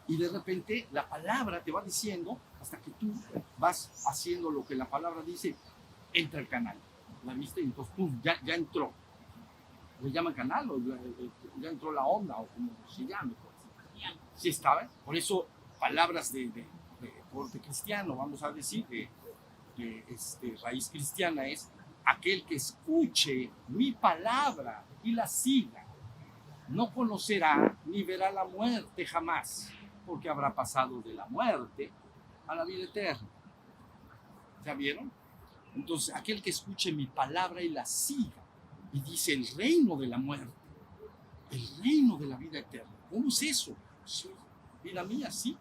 y de repente la palabra te va diciendo, hasta que tú vas haciendo lo que la palabra dice, entra el canal. ¿La viste? Entonces tú ya entró. ¿Le llaman canal o ya entró la onda o como se llame? Pues. Sí estaba. Por eso palabras de corte cristiano, vamos a decir, de raíz cristiana, es aquel que escuche mi palabra y la siga. No conocerá ni verá la muerte jamás, porque habrá pasado de la muerte a la vida eterna. ¿Ya vieron? Entonces, aquel que escuche mi palabra y la siga, y dice el reino de la muerte, el reino de la vida eterna. ¿Cómo es eso? Sí, vida mía, sí.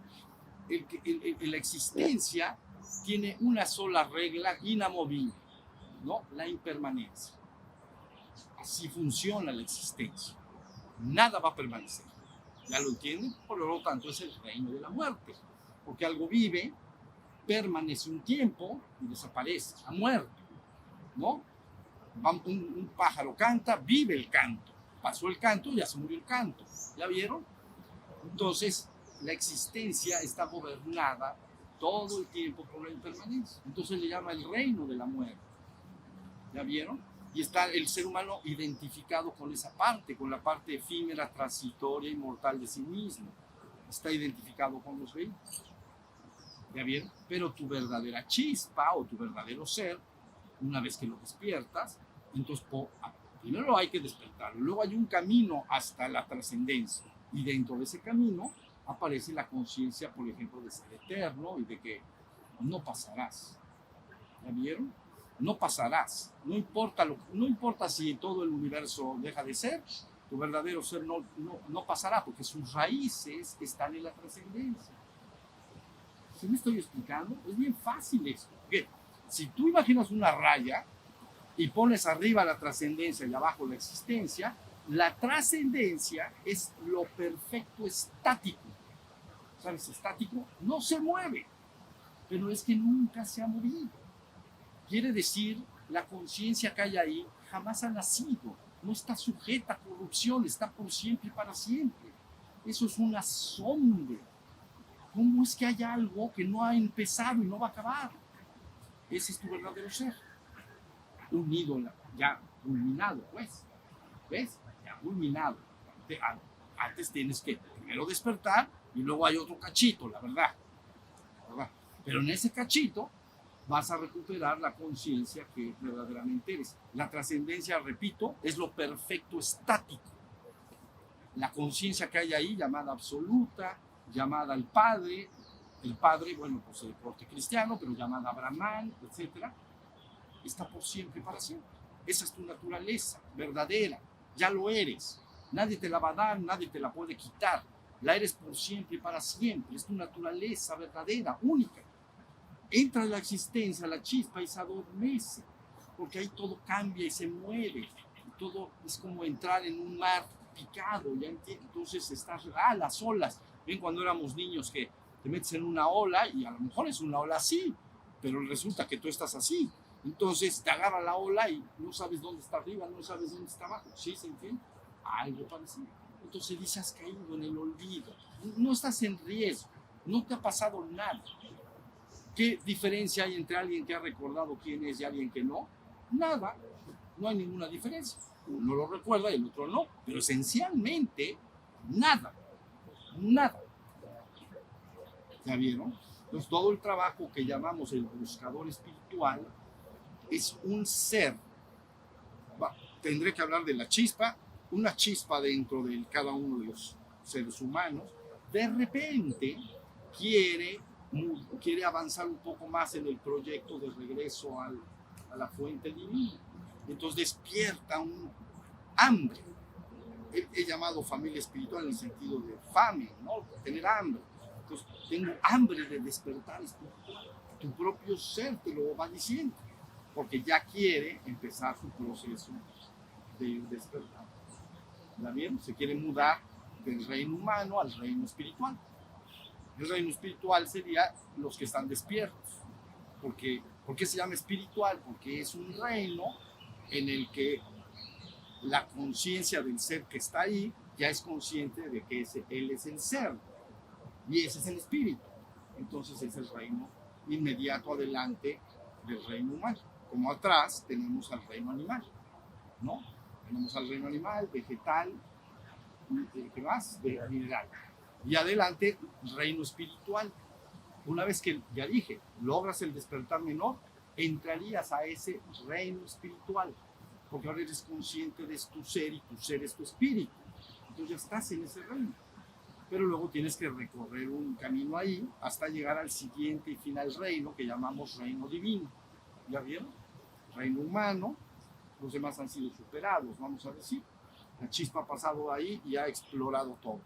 La existencia tiene una sola regla inamovible, ¿no? La impermanencia. Así funciona la existencia. Nada va a permanecer. ¿Ya lo entienden? Por lo tanto, es el reino de la muerte. Porque algo vive, permanece un tiempo y desaparece, ha muerto, ¿no? Un pájaro canta, vive el canto. pasó el canto, ya se murió el canto. ¿Ya vieron? Entonces, la existencia está gobernada todo el tiempo por la impermanencia. Entonces le llama el reino de la muerte. ¿Ya vieron? Y está el ser humano identificado con esa parte, con la parte efímera, transitoria y mortal de sí mismo. Está identificado con los reinos. ¿Ya vieron? Pero tu verdadera chispa o tu verdadero ser, una vez que lo despiertas, entonces primero hay que despertarlo. Luego hay un camino hasta la trascendencia. Y dentro de ese camino aparece la conciencia, por ejemplo, de ser eterno y de que no pasarás. ¿Ya vieron? No pasarás. No importa si todo el universo deja de ser, tu verdadero ser no pasará, porque sus raíces están en la trascendencia. ¿Sí me estoy explicando? Es bien fácil esto. Porque si tú imaginas una raya y pones arriba la trascendencia y abajo la existencia, la trascendencia es lo perfecto estático. ¿Sabes? Estático no se mueve, pero es que nunca se ha movido. Quiere decir, la conciencia que hay ahí jamás ha nacido, no está sujeta a corrupción, está por siempre y para siempre. Eso es un asombro. ¿Cómo es que hay algo que no ha empezado y no va a acabar? Ese es tu verdadero ser. Unido, ya culminado, pues. ¿Ves? Ya culminado. Antes tienes que primero despertar y luego hay otro cachito, la verdad. Pero en ese cachito vas a recuperar la conciencia que verdaderamente eres. La trascendencia, repito, es lo perfecto estático. La conciencia que hay ahí, llamada absoluta, llamada el Padre, bueno, pues el corte cristiano, pero llamada Brahman, etc., está por siempre y para siempre. Esa es tu naturaleza verdadera, ya lo eres. Nadie te la va a dar, nadie te la puede quitar. La eres por siempre y para siempre. Es tu naturaleza verdadera, única. Entra en la existencia, la chispa, y se adormece, porque ahí todo cambia y se mueve. Y todo es como entrar en un mar picado, ¿ya entiendes? Entonces estás, las olas. Ven cuando éramos niños que te metes en una ola y a lo mejor es una ola así, pero resulta que tú estás así. Entonces te agarra la ola y no sabes dónde está arriba, no sabes dónde está abajo. ¿Sí se entiende? Algo parecido. Entonces dices, has caído en el olvido. No estás en riesgo, no te ha pasado nada. ¿Qué diferencia hay entre alguien que ha recordado quién es y alguien que no? Nada, no hay ninguna diferencia. Uno lo recuerda y el otro no, pero esencialmente nada. ¿Ya vieron? Entonces todo el trabajo que llamamos el buscador espiritual es un ser. Tendré que hablar de la chispa, una chispa dentro de cada uno de los seres humanos. De repente quiere avanzar un poco más en el proyecto de regreso a la fuente divina. Entonces despierta un hambre. He llamado familia espiritual en el sentido de fame, ¿no? Tener hambre. Entonces tengo hambre de despertar espiritual. Tu propio ser te lo va diciendo, porque ya quiere empezar su proceso de despertar. ¿La vieron? Se quiere mudar del reino humano al reino espiritual. El reino espiritual sería los que están despiertos. ¿Por qué se llama espiritual? Porque es un reino en el que la conciencia del ser que está ahí ya es consciente de que él es el ser y ese es el espíritu. Entonces es el reino inmediato adelante del reino humano. Como atrás tenemos al reino animal, ¿no? Tenemos al reino animal, vegetal, ¿qué más? De mineral. Y adelante, reino espiritual. Una vez que, ya dije, logras el despertar menor, entrarías a ese reino espiritual, porque ahora eres consciente de tu ser y tu ser es tu espíritu. Entonces ya estás en ese reino. Pero luego tienes que recorrer un camino ahí hasta llegar al siguiente y final reino que llamamos reino divino. ¿Ya vieron? Reino humano, los demás han sido superados, vamos a decir. La chispa ha pasado ahí y ha explorado todo.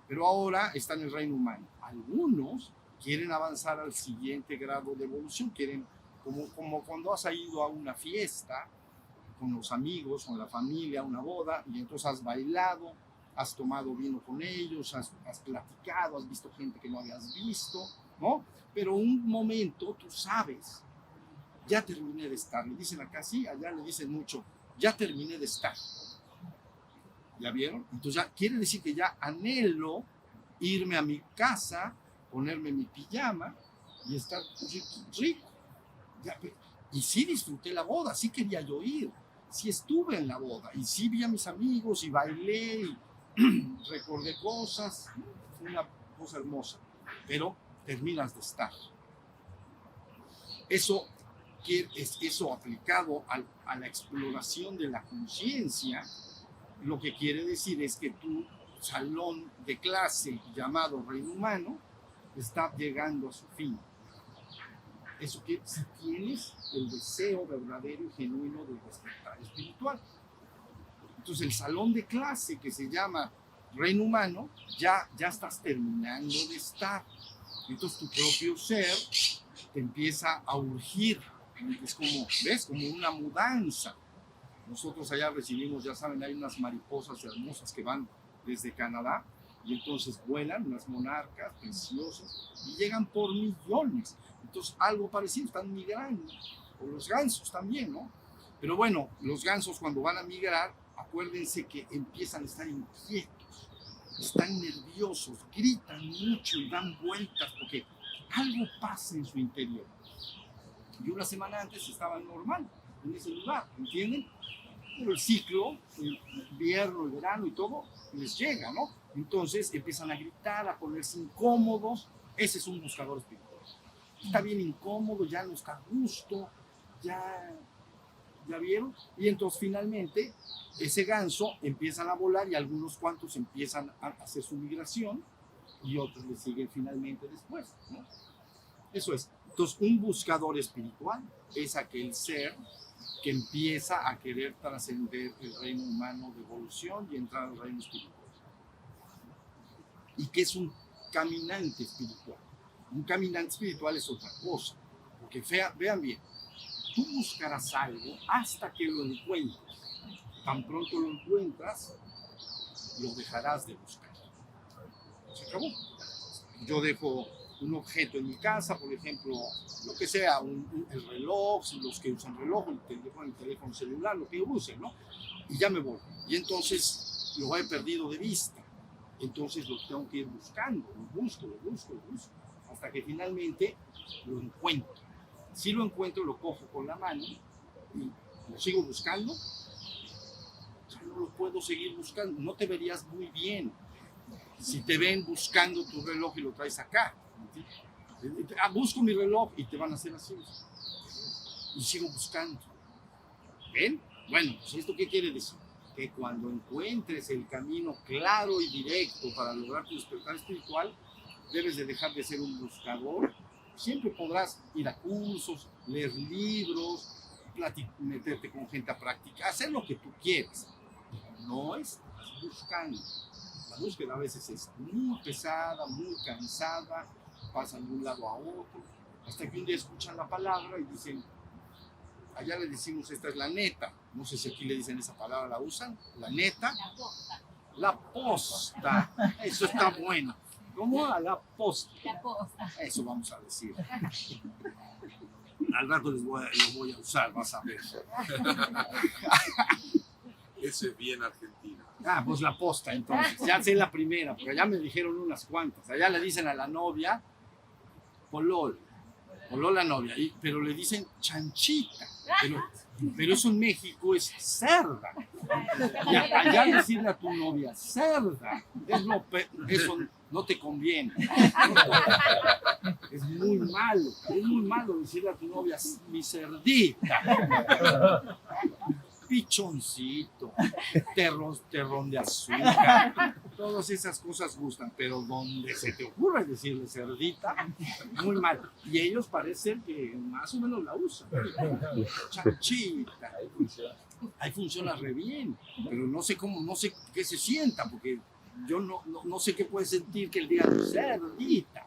Pero ahora está en el reino humano. Algunos quieren avanzar al siguiente grado de evolución, quieren, como cuando has ido a una fiesta con los amigos, con la familia, a una boda, y entonces has bailado, has tomado vino con ellos, has platicado, has visto gente que no habías visto, ¿no? Pero un momento tú sabes, ya terminé de estar. Le dicen acá, sí, allá le dicen mucho, ya terminé de estar. ¿Ya vieron? Entonces ya quiere decir que ya anhelo irme a mi casa, ponerme mi pijama y estar rico. Y sí disfruté la boda, sí quería yo ir, sí estuve en la boda y sí vi a mis amigos y bailé y recordé cosas, fue una cosa hermosa, pero terminas de estar. Eso aplicado a la exploración de la conciencia, lo que quiere decir es que tu salón de clase llamado reino humano está llegando a su fin. Eso que si tienes el deseo verdadero y genuino de despertar espiritual. Entonces el salón de clase que se llama reino humano, ya estás terminando de estar. Entonces tu propio ser te empieza a urgir. Es como, ¿ves? Como una mudanza. Nosotros allá recibimos, ya saben, hay unas mariposas hermosas que van desde Canadá y entonces vuelan, unas monarcas preciosas y llegan por millones. Entonces algo parecido, están migrando. O los gansos también, ¿no? Pero bueno, los gansos cuando van a migrar, acuérdense que empiezan a estar inquietos, están nerviosos, gritan mucho y dan vueltas porque algo pasa en su interior. Y una semana antes estaban normal en ese lugar, ¿entienden? Pero el ciclo, el invierno, el verano y todo, les llega, ¿no? Entonces empiezan a gritar, a ponerse incómodos. Ese es un buscador espiritual. Está bien incómodo, ya no está a gusto, ya vieron. Y entonces finalmente ese ganso empiezan a volar y algunos cuantos empiezan a hacer su migración y otros le siguen finalmente después, ¿no? Eso es. Entonces un buscador espiritual es aquel ser que empieza a querer trascender el reino humano de evolución y entrar al reino espiritual. Y que es un caminante espiritual. Un caminante espiritual es otra cosa. Porque vean bien, tú buscarás algo hasta que lo encuentres. Tan pronto lo encuentras, lo dejarás de buscar. Se acabó. Yo dejo un objeto en mi casa, por ejemplo, lo que sea, el reloj, si los que usan reloj, el teléfono celular, lo que usen, ¿no? Y ya me voy. Y entonces lo he perdido de vista. Entonces lo tengo que ir buscando, lo busco, hasta que finalmente lo encuentro. Si lo encuentro, lo cojo con la mano y lo sigo buscando. Ya no lo puedo seguir buscando. No te verías muy bien si te ven buscando tu reloj y lo traes acá. Busco mi reloj y te van a hacer así. Y sigo buscando. ¿Ven? Bueno, pues ¿esto qué quiere decir? Que cuando encuentres el camino claro y directo para lograr tu despertar espiritual, debes de dejar de ser un buscador. Siempre podrás ir a cursos, leer libros, meterte con gente a practicar, hacer lo que tú quieras. No estás buscando. La búsqueda a veces es muy pesada, muy cansada, pasan de un lado a otro, hasta que un día escuchan la palabra y dicen, allá le decimos, esta es la neta. No sé si aquí le dicen esa palabra, ¿la usan? La neta. La posta. La posta. Eso está bueno. ¿Cómo? A la posta. La posta. Eso vamos a decir. Al rato lo voy a usar, vas a ver. Eso es bien argentino. Pues la posta, entonces. Ya sé la primera, porque allá me dijeron unas cuantas. Allá le dicen a la novia, polol la novia, pero le dicen chanchita. Pero eso en México es cerda. Y allá decirle a tu novia, cerda, eso no te conviene. Es muy malo decirle a tu novia, mi cerdita. Pichoncito, terrón de azúcar, todas esas cosas gustan, pero donde se te ocurre decirle cerdita, muy mal. Y ellos parecen que más o menos la usan. Chanchita. Ahí funciona re bien, pero no sé qué se sienta, porque yo no sé qué puede sentir que el día de cerdita.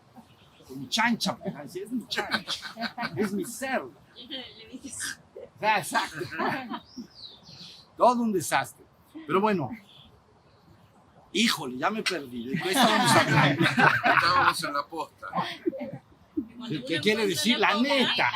Mi chancha, pues, es mi chancha, es mi cerdo. Exacto. Todo un desastre. Pero bueno, híjole, ya me perdí. ¿De qué estábamos hablando? Estábamos en la posta. ¿Qué quiere decir? La neta.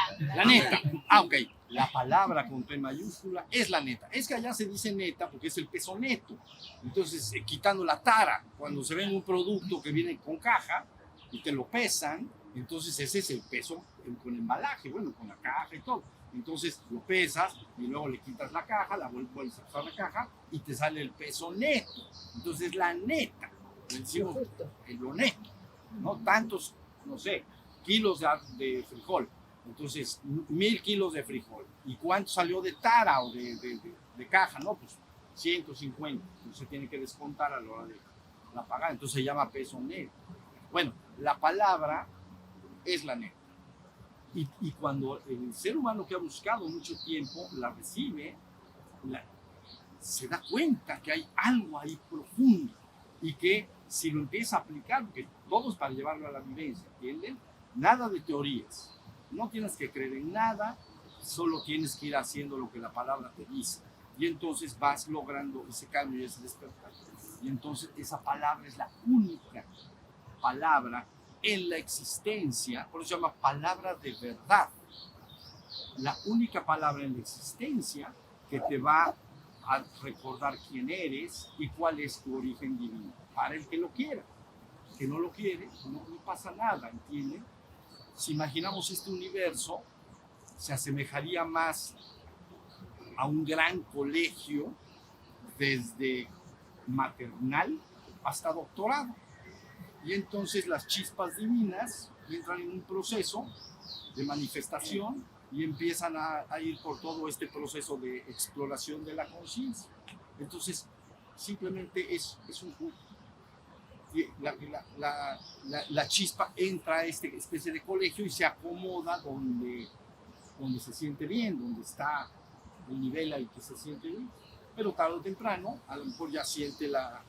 Ok. la palabra con P mayúscula es la neta. Es que allá se dice neta porque es el peso neto. Entonces, quitando la tara, cuando se ve un producto que viene con caja y te lo pesan, entonces ese es el peso con embalaje, bueno, con la caja y todo. Entonces lo pesas y luego le quitas la caja, la vuelves a usar la caja y te sale el peso neto. Entonces la neta, le decimos lo neto, no tantos, no sé, kilos de frijol. Entonces, 1000 kilos de frijol. ¿Y cuánto salió de tara o de caja? No, pues 150. Entonces se tiene que descontar a la hora de la pagar. Entonces se llama peso neto. Bueno, la palabra es la neta. Y cuando el ser humano que ha buscado mucho tiempo la recibe, se da cuenta que hay algo ahí profundo y que si lo empieza a aplicar, porque todo es para llevarlo a la vivencia, ¿entienden? Nada de teorías. No tienes que creer en nada, solo tienes que ir haciendo lo que la palabra te dice. Y entonces vas logrando ese cambio y ese despertar. Y entonces esa palabra es la única palabra en la existencia, por eso se llama palabra de verdad. La única palabra en la existencia que te va a recordar quién eres y cuál es tu origen divino. Para el que lo quiera. Que no lo quiere, no pasa nada, ¿entienden? Si imaginamos este universo, se asemejaría más a un gran colegio desde maternal hasta doctorado. Y entonces las chispas divinas entran en un proceso de manifestación y empiezan a ir por todo este proceso de exploración de la conciencia. Entonces, simplemente es un juego. La chispa entra a esta especie de colegio y se acomoda donde se siente bien, donde está el nivel al que se siente bien. Pero tarde o temprano, a lo mejor ya siente la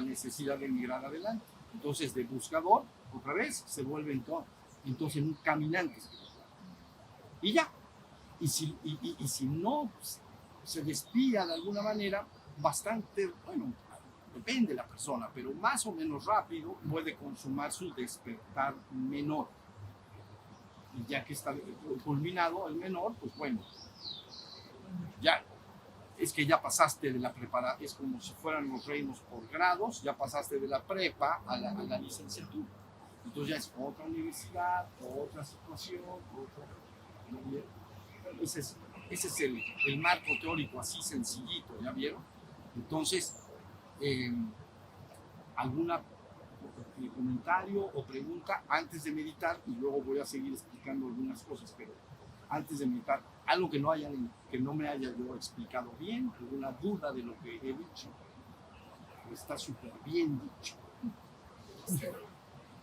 necesidad de migrar adelante. Entonces, de buscador, otra vez, se vuelve entonces un caminante. Y ya. Y si no se despía de alguna manera, bastante, bueno, depende de la persona, pero más o menos rápido puede consumar su despertar menor. Y ya que está culminado el menor, pues bueno, ya. Es que ya pasaste de la preparación, es como si fueran los reinos por grados, ya pasaste de la prepa a la licenciatura. Entonces ya es otra universidad, otra situación, ese es el marco teórico así sencillito, ¿ya vieron? Entonces, ¿alguna comentario o pregunta antes de meditar? Y luego voy a seguir explicando algunas cosas, pero antes de meditar, algo que no me haya yo explicado bien, alguna duda de lo que he dicho. Está súper bien dicho.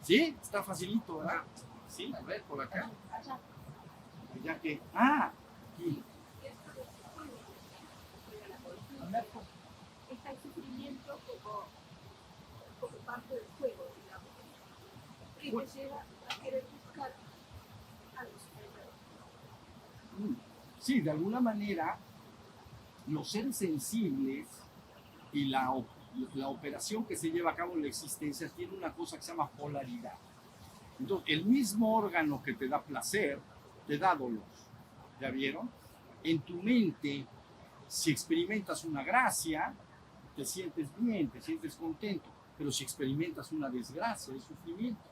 ¿Sí? Está facilito, ¿verdad? Sí, a ver, por acá. Ya que, aquí. Está el sufrimiento como parte del juego, digamos, y te lleva a querer buscar a los superiores. Sí, de alguna manera, los seres sensibles y la operación que se lleva a cabo en la existencia tiene una cosa que se llama polaridad. Entonces, el mismo órgano que te da placer, te da dolor. ¿Ya vieron? En tu mente, si experimentas una gracia, te sientes bien, te sientes contento, pero si experimentas una desgracia, es sufrimiento.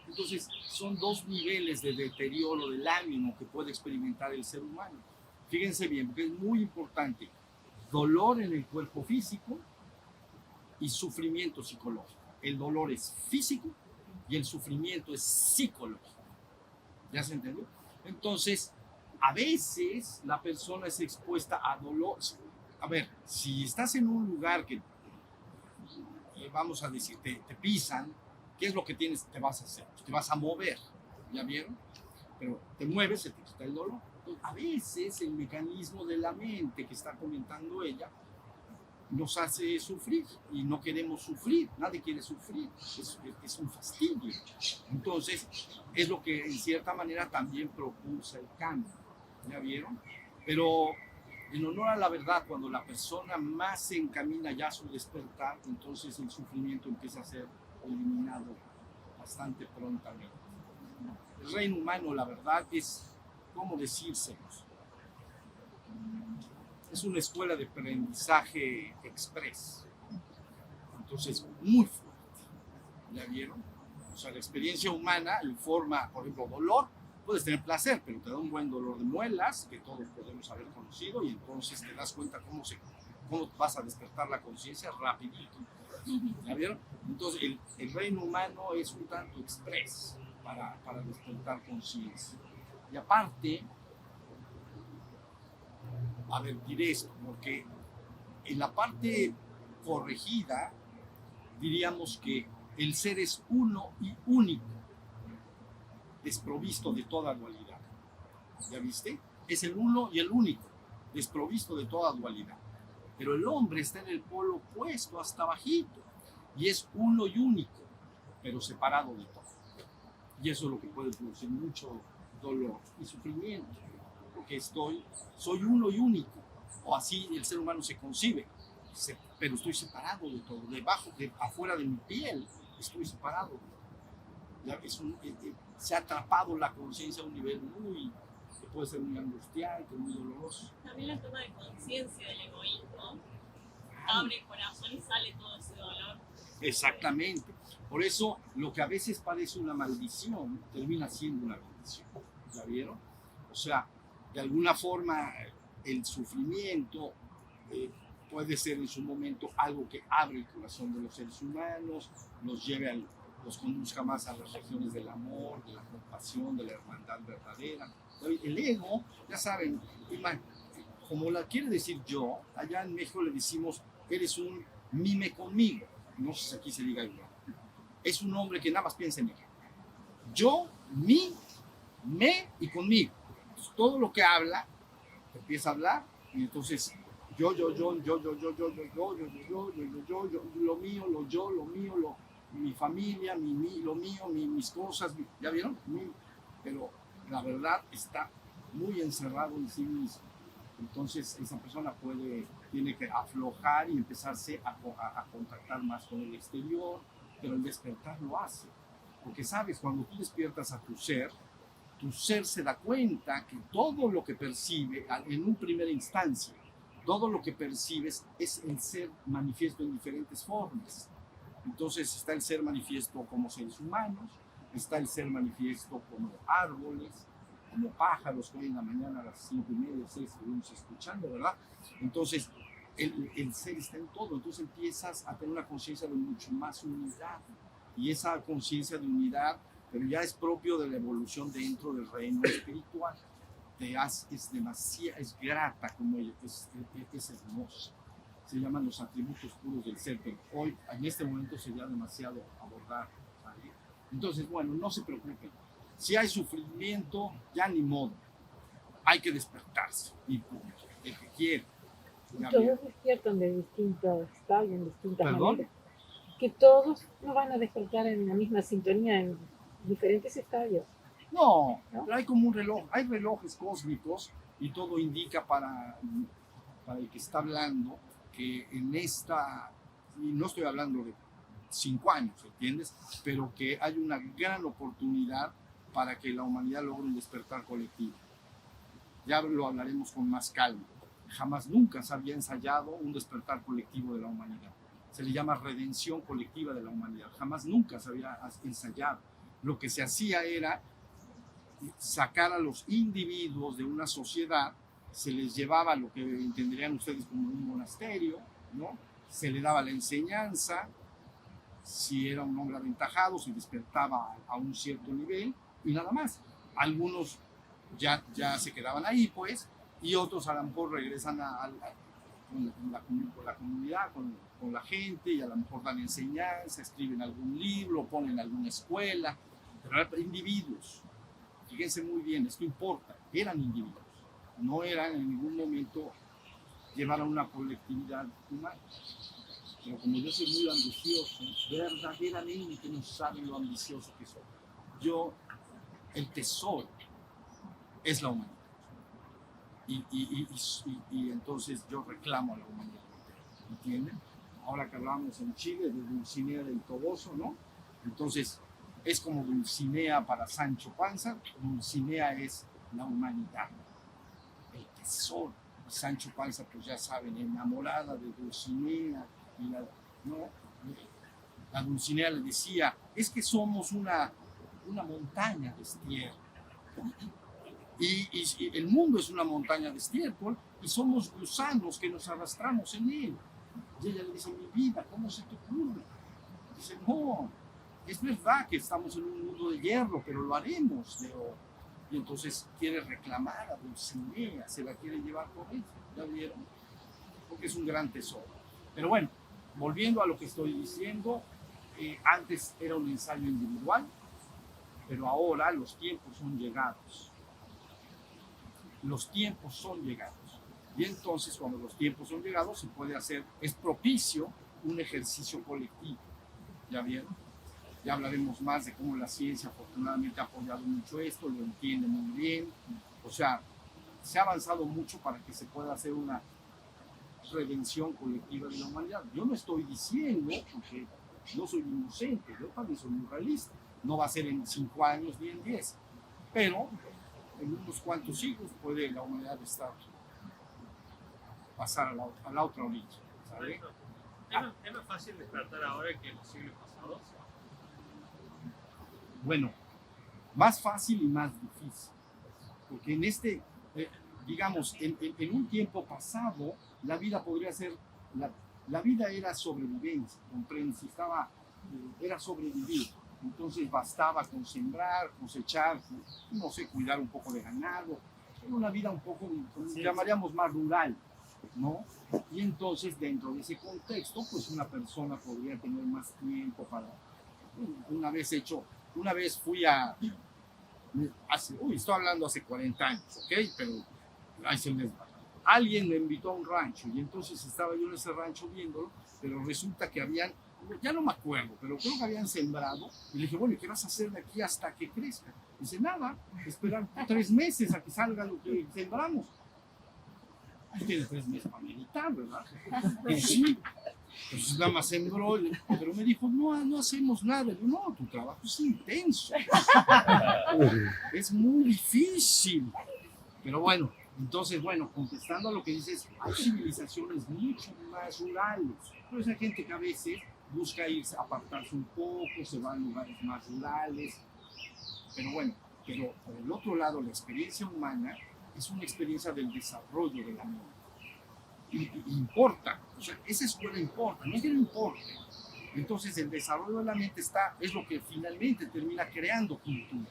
Entonces, son dos niveles de deterioro del ánimo que puede experimentar el ser humano. Fíjense bien, porque es muy importante. Dolor en el cuerpo físico y sufrimiento psicológico. El dolor es físico y el sufrimiento es psicológico. ¿Ya se entendió? Entonces, a veces la persona es expuesta a dolor. A ver, si estás en un lugar que, vamos a decir, te pisan, ¿qué es lo que te vas a hacer? Pues te vas a mover, ¿ya vieron? Pero te mueves, se te quita el dolor. Entonces, a veces el mecanismo de la mente que está comentando ella nos hace sufrir y no queremos sufrir, nadie quiere sufrir, es un fastidio. Entonces, es lo que en cierta manera también propulsa el cambio, ¿ya vieron? Pero en honor a la verdad, cuando la persona más se encamina ya a su despertar, entonces el sufrimiento empieza a ser eliminado bastante prontamente. El reino humano, la verdad, es, ¿cómo decírselos? es una escuela de aprendizaje express. Entonces, muy fuerte. ¿Ya vieron? O sea, la experiencia humana informa, por ejemplo, dolor. Puedes tener placer, pero te da un buen dolor de muelas, que todos podemos haber conocido, y entonces te das cuenta cómo vas a despertar la conciencia rapidito. ¿Ya vieron? Entonces, el reino humano es un tanto express para despertar conciencia. Y aparte, a ver, diré esto, porque en la parte corregida diríamos que el ser es uno y único, desprovisto de toda dualidad. ¿Ya viste? Es el uno y el único, desprovisto de toda dualidad. Pero el hombre está en el polo opuesto, hasta bajito, y es uno y único, pero separado de todo. Y eso es lo que puede producir mucho dolor y sufrimiento, porque soy uno y único, o así el ser humano se concibe, pero estoy separado de todo, afuera de mi piel, estoy separado. Ya se ha atrapado la conciencia a un nivel que puede ser muy angustiante, muy doloroso. También la toma de conciencia del egoísmo abre el corazón y sale todo ese dolor. Exactamente. Por eso lo que a veces parece una maldición termina siendo una bendición. ¿Ya vieron? O sea, de alguna forma el sufrimiento puede ser en su momento algo que abre el corazón de los seres humanos, los conduzca más a las regiones del amor, de la compasión, de la hermandad verdadera. El ego, ya saben, como la quiere decir yo, allá en México le decimos, eres un mime conmigo. No sé si aquí se diga igual. Es un hombre que nada más piensa en él. Yo, mí, me y conmigo. Entonces, todo lo que habla, empieza a hablar y entonces yo, lo mío, mi familia, lo mío, mis cosas, ¿ya vieron? Pero la verdad está muy encerrado en sí mismo. Entonces esa persona tiene que aflojar y empezarse a contactar más con el exterior, pero el despertar lo hace. Porque sabes, cuando tú despiertas a tu ser se da cuenta que todo lo que percibe en una primera instancia, todo lo que percibes es el ser manifiesto en diferentes formas. Entonces está el ser manifiesto como seres humanos, está el ser manifiesto como árboles, como pájaros que hoy en la mañana a las 5:30, 6 estuvimos escuchando, ¿verdad? Entonces el ser está en todo, entonces empiezas a tener una conciencia de mucho más unidad, y esa conciencia de unidad, pero ya es propio de la evolución dentro del reino espiritual. Es grata como ella, es hermosa. Se llaman los atributos puros del ser, pero hoy, en este momento, sería demasiado abordar, ¿vale? Entonces, bueno, no se preocupen. Si hay sufrimiento, ya ni modo. Hay que despertarse, y punto. El que quiere. Todos despiertan de distintos estados, en distintas ¿Perdón? maneras. Que todos no van a despertar en la misma sintonía, en diferentes estadios. No, pero hay como un reloj, hay relojes cósmicos y todo indica para el que está hablando que en esta, y no estoy hablando de 5 años, ¿entiendes? Pero que hay una gran oportunidad para que la humanidad logre un despertar colectivo. Ya lo hablaremos con más calma. Jamás nunca se había ensayado un despertar colectivo de la humanidad. Se le llama redención colectiva de la humanidad. Jamás nunca se había ensayado. Lo que se hacía era sacar a los individuos de una sociedad, se les llevaba a lo que entenderían ustedes como un monasterio, ¿no? Se le daba la enseñanza, si era un hombre aventajado, se despertaba a un cierto nivel y nada más. Algunos ya se quedaban ahí, pues, y otros a lo mejor regresan con la comunidad, con la gente, y a lo mejor dan enseñanza, escriben algún libro, ponen alguna escuela, pero eran individuos. Fíjense muy bien, esto importa, eran individuos, no eran en ningún momento llevar a una colectividad humana. Pero como yo soy muy ambicioso, verdaderamente no saben lo ambicioso que soy. El tesoro es la humanidad. Y entonces yo reclamo a la humanidad, ¿entienden? Ahora que hablamos en Chile de Dulcinea del Toboso, ¿no? Entonces es como Dulcinea para Sancho Panza. Dulcinea es la humanidad, el tesoro. Sancho Panza, pues ya saben, enamorada de Dulcinea, y ¿no? La Dulcinea le decía, es que somos una montaña de estiércol. Y el mundo es una montaña de estiércol y somos gusanos que nos arrastramos en él. Y ella le dice, mi vida, ¿cómo se te ocurre? Dice, no, es verdad que estamos en un mundo de hierro, pero lo haremos de oro. Y entonces quiere reclamar a Dulcinea, se la quiere llevar con ella, ¿ya vieron? Porque es un gran tesoro. Pero bueno, volviendo a lo que estoy diciendo, antes era un ensayo individual, pero ahora los tiempos son llegados. Los tiempos son llegados. Y entonces, cuando los tiempos son llegados, se puede hacer, es propicio un ejercicio colectivo. ¿Ya vieron? Ya hablaremos más de cómo la ciencia afortunadamente ha apoyado mucho esto, lo entiende muy bien. O sea, se ha avanzado mucho para que se pueda hacer una redención colectiva de la humanidad. Yo no estoy diciendo, porque no soy inocente, yo también soy un realista. No va a ser en 5 años ni en 10, pero en unos cuantos siglos puede la humanidad pasar a la otra orilla, ¿sabe? ¿Es más fácil despertar ahora que en los siglos pasados? Bueno, más fácil y más difícil, porque en digamos, en un tiempo pasado, la vida podría ser, la vida era sobrevivencia, ¿comprendes? Era sobrevivir. Entonces bastaba con sembrar, cosechar, no sé, cuidar un poco de ganado. Era una vida un poco, llamaríamos más rural, ¿no? Y entonces dentro de ese contexto, pues una persona podría tener más tiempo para... Una vez fui estoy hablando hace 40 años, ¿ok? Pero ahí se les va. Alguien me invitó a un rancho y entonces estaba yo en ese rancho viéndolo, pero resulta que habían, ya no me acuerdo, pero creo que habían sembrado. Y le dije, bueno, ¿qué vas a hacer de aquí hasta que crezca? Dice, nada, esperar 3 meses a que salga lo que sembramos. Pues tiene 3 meses para meditar, ¿verdad? Y sí, entonces nada más sembró, pero me dijo, no hacemos nada. Y yo, no, tu trabajo es intenso, es muy difícil. Pero bueno, entonces, contestando a lo que dices, hay civilizaciones mucho más rurales. Pero esa gente que a veces busca irse, apartarse un poco, se va a lugares más rurales. Pero bueno, pero por el otro lado, la experiencia humana es una experiencia del desarrollo de la mente. Importa, o sea, esa escuela importa, no es que no importe. Entonces el desarrollo de la mente es lo que finalmente termina creando cultura.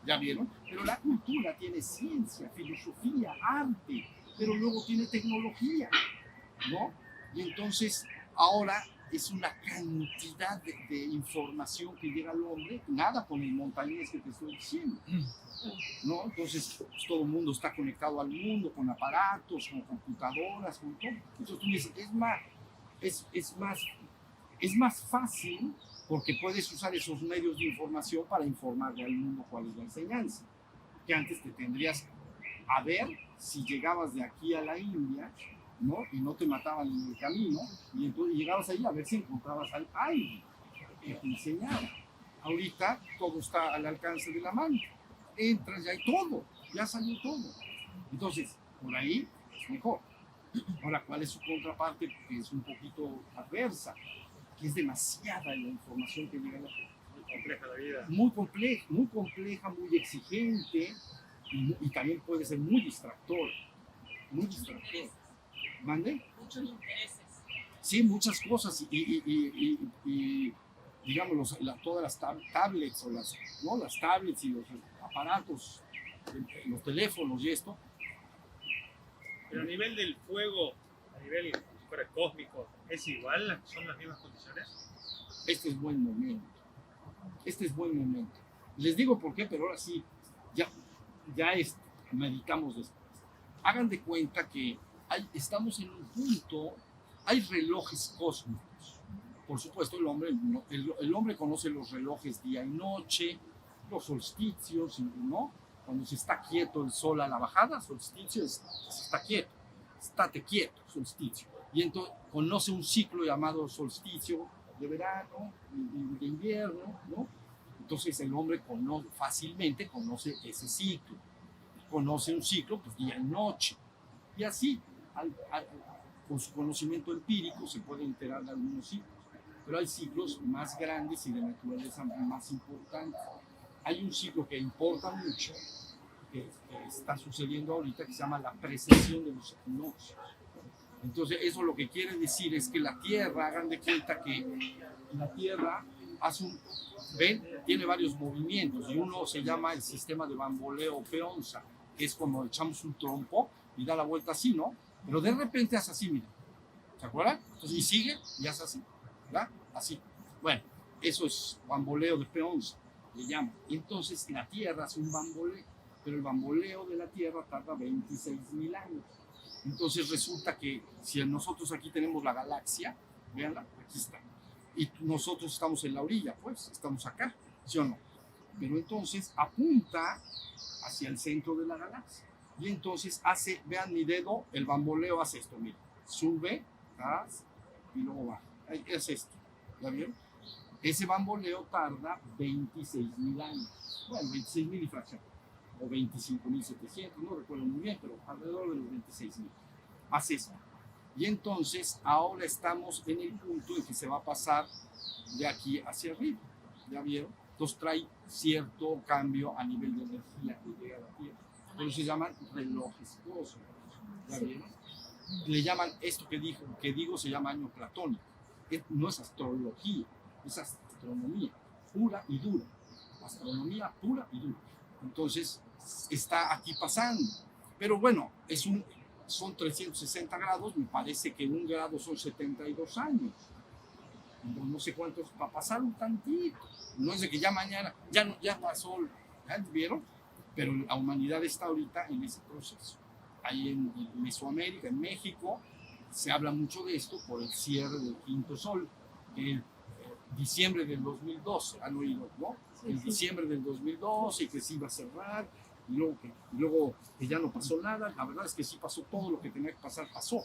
¿Ya vieron? Pero la cultura tiene ciencia, filosofía, arte, pero luego tiene tecnología, ¿no? Y entonces ahora es una cantidad de información que llega al hombre, nada con el montañés que te estoy diciendo, ¿no? Entonces pues, todo el mundo está conectado al mundo, con aparatos, con computadoras, con todo. Entonces tú dices, es más fácil porque puedes usar esos medios de información para informarle al mundo cuál es la enseñanza, que antes te tendrías a ver si llegabas de aquí a la India, ¿no? Y no te mataban en el camino, y entonces llegabas ahí a ver si encontrabas a alguien que te enseñara. Ahorita todo está al alcance de la mano, entras, ya hay todo, ya salió todo. Entonces, por ahí es mejor. Ahora, ¿cuál es su contraparte? Que es un poquito adversa, que es demasiada la información que llega a la gente. Muy compleja la vida. Muy compleja, muy exigente, y también puede ser muy distractor. Muy distractor. ¿Mande? Muchos intereses. Sí, muchas cosas y digamos, todas las tablets, las tablets y los aparatos, los teléfonos y esto. Pero a nivel del fuego, a nivel si fuera cósmico, ¿es igual? ¿Son las mismas condiciones? Este es buen momento. Les digo por qué, pero ahora sí, ya meditamos después. Hagan de cuenta que estamos en un punto, hay relojes cósmicos. Por supuesto, el hombre conoce los relojes día y noche, los solsticios, ¿no? Cuando se está quieto el sol a la bajada, solsticio, se está quieto, estate quieto, solsticio. Y entonces conoce un ciclo llamado solsticio de verano y de invierno, ¿no? Entonces el hombre fácilmente conoce ese ciclo. Conoce un ciclo, pues día y noche. Y así, con su conocimiento empírico, se puede enterar de algunos ciclos. Pero hay ciclos más grandes y de naturaleza más importantes. Hay un ciclo que importa mucho, que está sucediendo ahorita, que se llama la precesión de los equinoccios. Entonces, eso lo que quiere decir es que la Tierra, hagan de cuenta que la Tierra hace tiene varios movimientos, y uno se llama el sistema de bamboleo peonza, que es como echamos un trompo y da la vuelta así, ¿no? Pero de repente hace así, mira. ¿Se acuerdan? Entonces, y sigue y hace así, ¿verdad? Así. Bueno, eso es bamboleo de peonza, le llaman. Y entonces la Tierra hace un bamboleo, pero el bamboleo de la Tierra tarda 26.000 años. Entonces resulta que si nosotros aquí tenemos la galaxia, véanla, aquí está, y nosotros estamos en la orilla, pues, estamos acá, ¿sí o no? Pero entonces apunta hacia el centro de la galaxia, y entonces vean mi dedo, el bamboleo hace esto, mira, sube, y luego baja, es esto, ¿ya vieron? Ese bamboleo tarda 26.000 años, bueno, 26.000 y fracción, o 25.700, no recuerdo muy bien, pero alrededor de los 26.000. Hace eso. Y entonces ahora estamos en el punto en que se va a pasar de aquí hacia arriba. ¿Ya vieron? Entonces trae cierto cambio a nivel de energía que llega a la Tierra. Por eso se llaman relojes cósmicos. ¿Ya vieron? Le llaman esto que digo se llama año platónico. No es astrología, es astronomía pura y dura. Astronomía pura y dura. Entonces está aquí pasando. Pero bueno, son 360 grados, me parece que un grado son 72 años. No sé cuántos, va a pasar un tantito. No es de que ya mañana, ya pasó, ¿ya vieron? Pero la humanidad está ahorita en ese proceso. Ahí en Mesoamérica, en México, se habla mucho de esto por el cierre del quinto sol, que es diciembre del 2012, han oído, ¿no? En diciembre del 2012, y que se iba a cerrar, y luego que ya no pasó nada. La verdad es que sí pasó todo lo que tenía que pasar, pasó.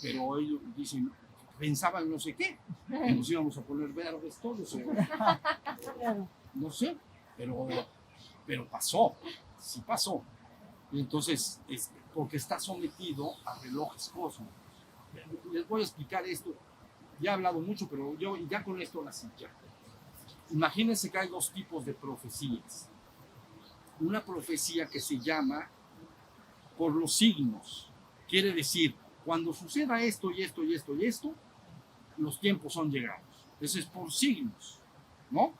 Pero ellos dicen, pensaban no sé qué, que nos íbamos a poner verdes todos, no sé, pero pasó, sí pasó. Y entonces, porque está sometido a relojes cósmicos. Les voy a explicar esto, ya he hablado mucho, pero yo ya con esto la ya. Imagínense que hay dos tipos de profecías. Una profecía que se llama por los signos. Quiere decir, cuando suceda esto y esto y esto y esto, los tiempos son llegados. Eso es por signos, ¿no?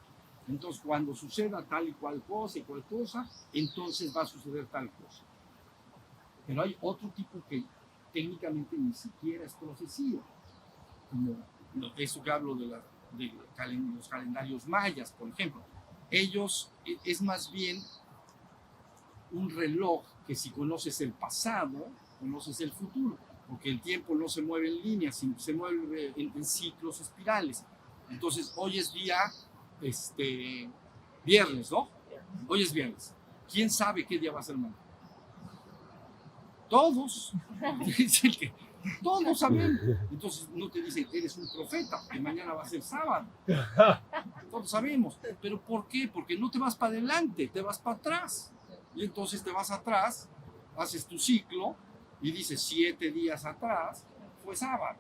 Entonces, cuando suceda tal y cual cosa, entonces va a suceder tal cosa. Pero hay otro tipo que técnicamente ni siquiera es profecía, como eso que hablo de los calendarios mayas, por ejemplo. Ellos es más bien un reloj que si conoces el pasado, conoces el futuro, porque el tiempo no se mueve en líneas, sino se mueve en ciclos espirales. Entonces, hoy es día viernes, ¿no? Hoy es viernes. ¿Quién sabe qué día va a ser mañana? Todos. Todos sabemos. Entonces no te dicen, eres un profeta, que mañana va a ser sábado. Todos sabemos. ¿Pero por qué? Porque no te vas para adelante, te vas para atrás. Y entonces te vas atrás, haces tu ciclo y dices 7 días atrás fue sábado.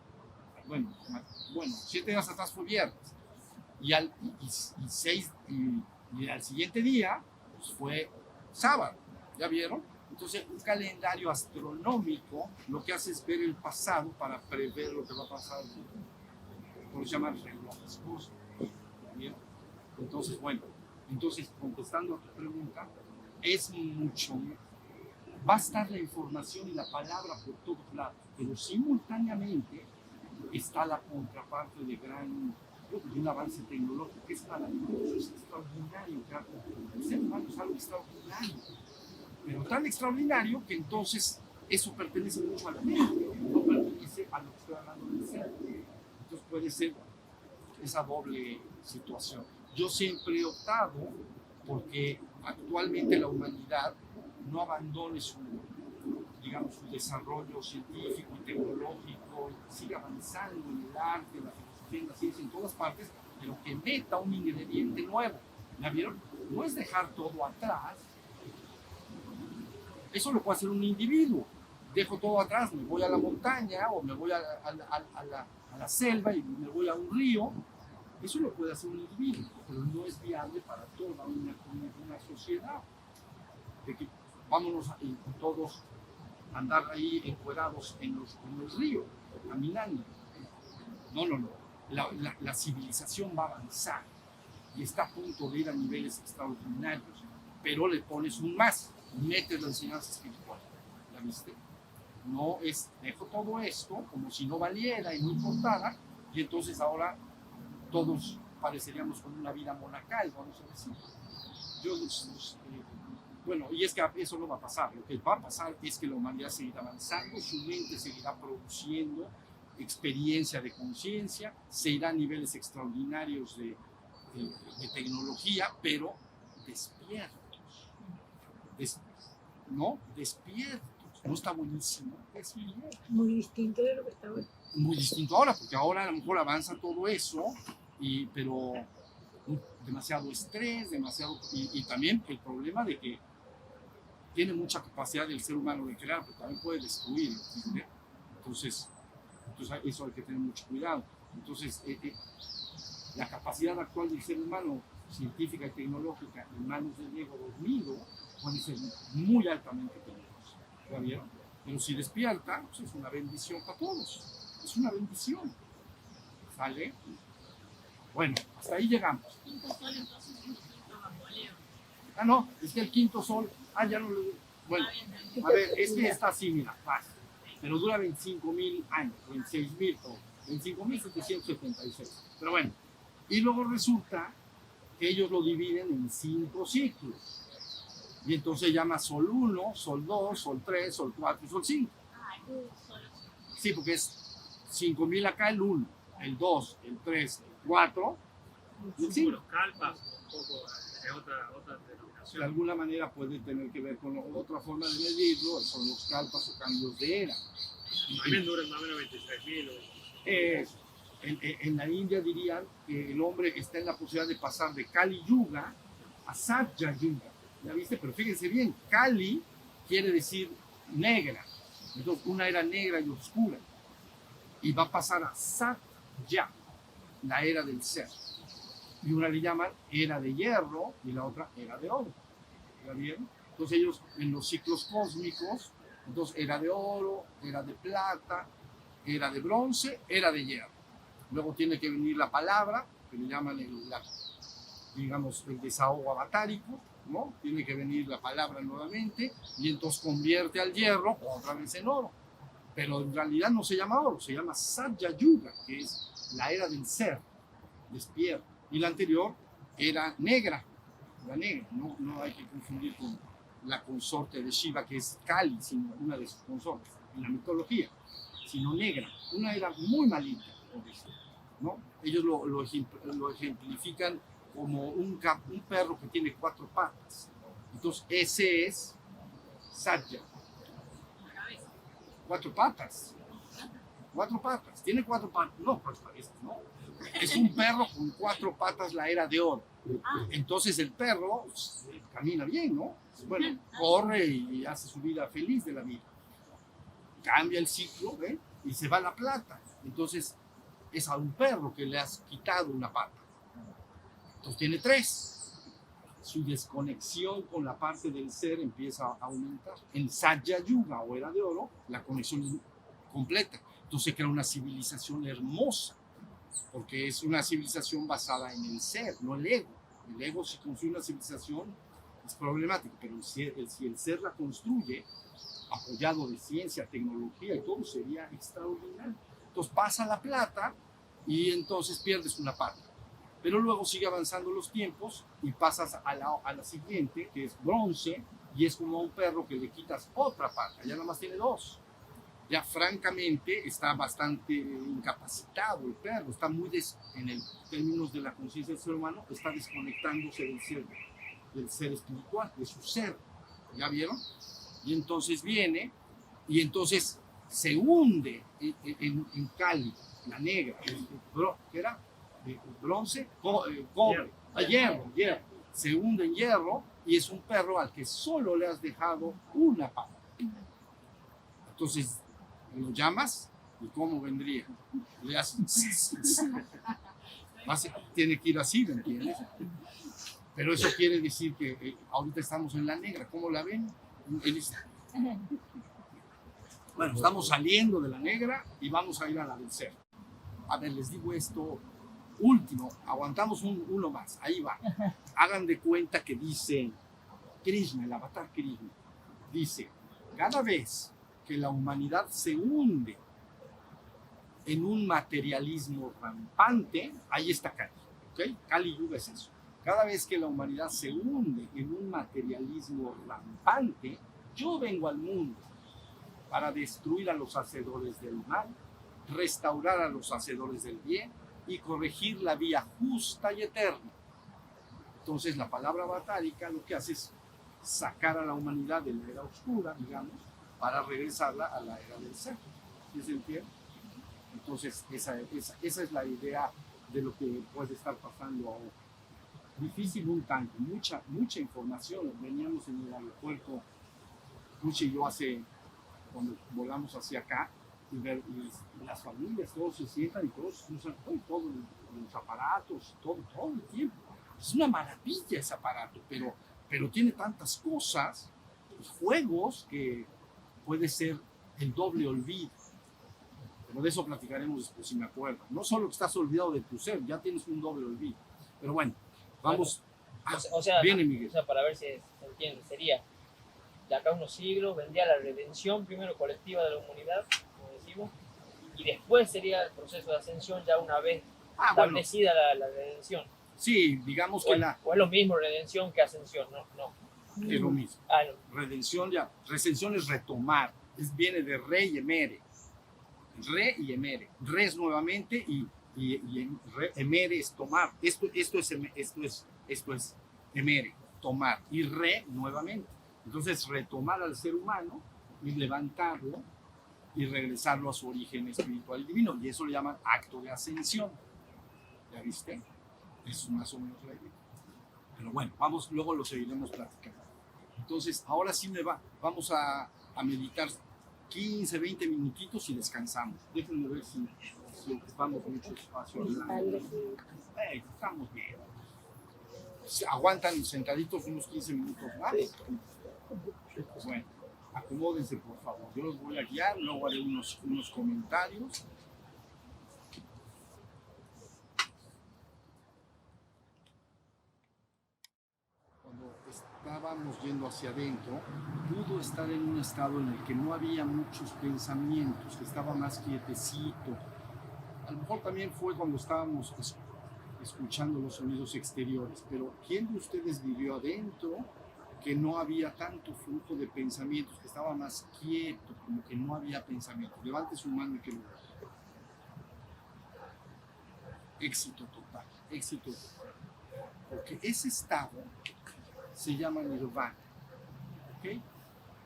Bueno, 7 días atrás fue viernes. Y al siguiente día pues fue sábado. ¿Ya vieron? Entonces, un calendario astronómico lo que hace es ver el pasado para prever lo que va a pasar. Por eso se llaman relojes cósmicos. ¿Bien? Entonces, contestando a tu pregunta, es mucho. Va a estar la información y la palabra por todos lados, pero simultáneamente está la contraparte de un avance tecnológico que es maravilloso, es extraordinario. El ser humano es algo extraordinario. Pero tan extraordinario que entonces eso pertenece mucho a la mente, no pertenece a lo que estoy hablando del ser. Entonces puede ser esa doble situación. Yo siempre he optado porque actualmente la humanidad no abandone su desarrollo científico y tecnológico, sigue avanzando en el arte, en la filosofía, en la ciencia, en todas partes, pero que meta un ingrediente nuevo. ¿Ya vieron? No es dejar todo atrás. Eso lo puede hacer un individuo, dejo todo atrás, me voy a la montaña o me voy a la selva y me voy a un río. Eso lo puede hacer un individuo, pero no es viable para toda una sociedad. De que vámonos todos a andar ahí encuerados en el río, caminando. No. La civilización va a avanzar y está a punto de ir a niveles extraordinarios, pero le pones un más, metes la enseñanza espiritual. ¿La viste? No es, dejo todo esto como si no valiera y no importara, y entonces ahora todos pareceríamos con una vida monacal, vamos a decir. Bueno, y es que eso no va a pasar. Lo que va a pasar es que la humanidad seguirá avanzando, su mente seguirá produciendo experiencia de conciencia, se irá a niveles extraordinarios de tecnología, pero despiertos. Despiertos. ¿No está buenísimo? Despiertos. Muy distinto de lo que está ahora. Muy distinto ahora, porque ahora a lo mejor avanza todo eso, pero demasiado estrés, y también el problema de que tiene mucha capacidad del ser humano de crear, pero también puede destruir, ¿sí? Entonces eso hay que tener mucho cuidado. Entonces la capacidad actual del ser humano, científica y tecnológica, en manos del ego dormido, puede ser muy altamente peligrosa. ¿Ya vieron? Pero si despierta, pues es una bendición para todos. Es una bendición. ¿Sale? Bueno, hasta ahí llegamos. Quinto sol, entonces, un poquito bajo Leo. Ah, no, es que el quinto sol, ya no lo... Bueno, a ver, está así, mira, fácil. Pero dura 25.000 años, 26.000, 25.776. Pero bueno, y luego resulta que ellos lo dividen en 5 ciclos. Y entonces se llama Sol 1, Sol 2, Sol 3, Sol 4 y Sol 5. Ah, es un solo. Sí, porque es 5.000 acá el 1, el 2, el 3, el 4 y el 5. Los calpas, un poco, es otra denominación. De alguna manera puede tener que ver con otra forma de medirlo, son los kalpas o cambios de era. También duran más o menos 26.000 En la India dirían que el hombre está en la posibilidad de pasar de Kali Yuga a Satya Yuga. ¿Ya viste? Pero fíjense bien, Kali quiere decir negra. Entonces, una era negra y oscura. Y va a pasar a Satya, la era del ser. Y una le llaman era de hierro y la otra era de oro. ¿Ya vieron? Entonces ellos en los ciclos cósmicos, entonces era de oro, era de plata, era de bronce, era de hierro. Luego tiene que venir la palabra, que le llaman el desahogo avatárico, ¿no? Tiene que venir la palabra nuevamente y entonces convierte al hierro otra vez en oro. Pero en realidad no se llama oro, se llama Satya Yuga, que es la era del ser, despierto. Y la anterior era negra, no hay que confundir con la consorte de Shiva, que es Kali, sino una de sus consortes en la mitología, sino negra. Una era muy malita, ¿no? Ellos lo ejemplifican como un perro que tiene 4 patas. Entonces ese es Satya. 4 patas. 4 patas. Tiene 4 patas. No, 4 patas, no. Es un perro con 4 patas, la era de oro. Entonces el perro camina bien, ¿no? Bueno, corre y hace su vida feliz de la vida. Cambia el ciclo, ¿eh? Y se va a la plata. Entonces es a un perro que le has quitado una pata. Entonces tiene 3. Su desconexión con la parte del ser empieza a aumentar. En Satya Yuga o era de oro, la conexión es completa. Entonces se crea una civilización hermosa, porque es una civilización basada en el ser, no el ego. El ego, si construye una civilización, es problemático, pero si el ser la construye, apoyado de ciencia, tecnología y todo, sería extraordinario. Entonces pasa la plata y entonces pierdes una parte. Pero luego sigue avanzando los tiempos y pasas a la siguiente, que es bronce, y es como a un perro que le quitas otra pata, ya nada más tiene 2. Ya francamente está bastante incapacitado el perro, está muy, en términos de la conciencia del ser humano, está desconectándose del ser espiritual, de su ser. ¿Ya vieron? Y entonces viene, y entonces se hunde en Kali, la negra, ¿qué era? Bronce, cobre, hierro. Se hunde en hierro y es un perro al que solo le has dejado una pata. Entonces, lo llamas y ¿cómo vendría? Le haces... tiene que ir así, ¿me entiendes? Pero eso quiere decir que ahorita estamos en la negra. ¿Cómo la ven? Bueno, estamos saliendo de la negra y vamos a ir a la del ser. A ver, les digo esto último. Aguantamos uno más. Ahí va. Hagan de cuenta que dice Krishna, el avatar Krishna. Dice, cada vez que la humanidad se hunde en un materialismo rampante, ahí está Kali. ¿Okay? Kali Yuga es eso. Cada vez que la humanidad se hunde en un materialismo rampante, yo vengo al mundo para destruir a los hacedores del mal, restaurar a los hacedores del bien y corregir la vía justa y eterna. Entonces la palabra avatárica lo que hace es sacar a la humanidad de la era oscura, digamos, para regresarla a la era del ser. ¿Sí se entiende? Entonces esa es la idea de lo que puede estar pasando ahora. Difícil un tanto, mucha información. Veníamos en el aeropuerto, Lucha y yo cuando volamos hacia acá, y las familias, todos se sientan y todos usan todos los aparatos, todo el tiempo. Es una maravilla ese aparato, pero tiene tantas cosas, juegos, que puede ser el doble olvido. Pero de eso platicaremos después, si me acuerdo. No solo que estás olvidado de tu ser, ya tienes un doble olvido. Pero bueno, vamos. Viene Miguel. O sea, para ver si se entiende, sería de acá a unos siglos vendría la redención primero colectiva de la humanidad, como decimos, y después sería el proceso de ascensión ya una vez establecida la redención. Sí, digamos que o es lo mismo redención que ascensión, no. Es lo mismo. No. Redención es retomar, viene de re y emere. Re y emere. Re es nuevamente y emere es tomar. Esto es emere, tomar. Y re nuevamente. Entonces retomar al ser humano y levantarlo y regresarlo a su origen espiritual y divino. Y eso le llaman acto de ascensión. ¿Ya viste? Es más o menos la idea. Pero bueno, luego lo seguiremos platicando. Entonces, ahora sí vamos a meditar 15, 20 minutitos y descansamos. Déjenme ver si ocupamos mucho espacio. Estamos bien. Aguantan sentaditos unos 15 minutos más. Bueno, acomódense por favor. Yo los voy a guiar, luego haré unos comentarios. Cuando estábamos yendo hacia adentro, pudo estar en un estado en el que no había muchos pensamientos, que estaba más quietecito. A lo mejor también fue cuando estábamos escuchando los sonidos exteriores, pero ¿quién de ustedes vivió adentro que no había tanto flujo de pensamientos, que estaba más quieto, como que no había pensamientos? Levante su mano y que lo vea. Éxito total, éxito total. Porque ese estado se llama nirvana. ¿Okay?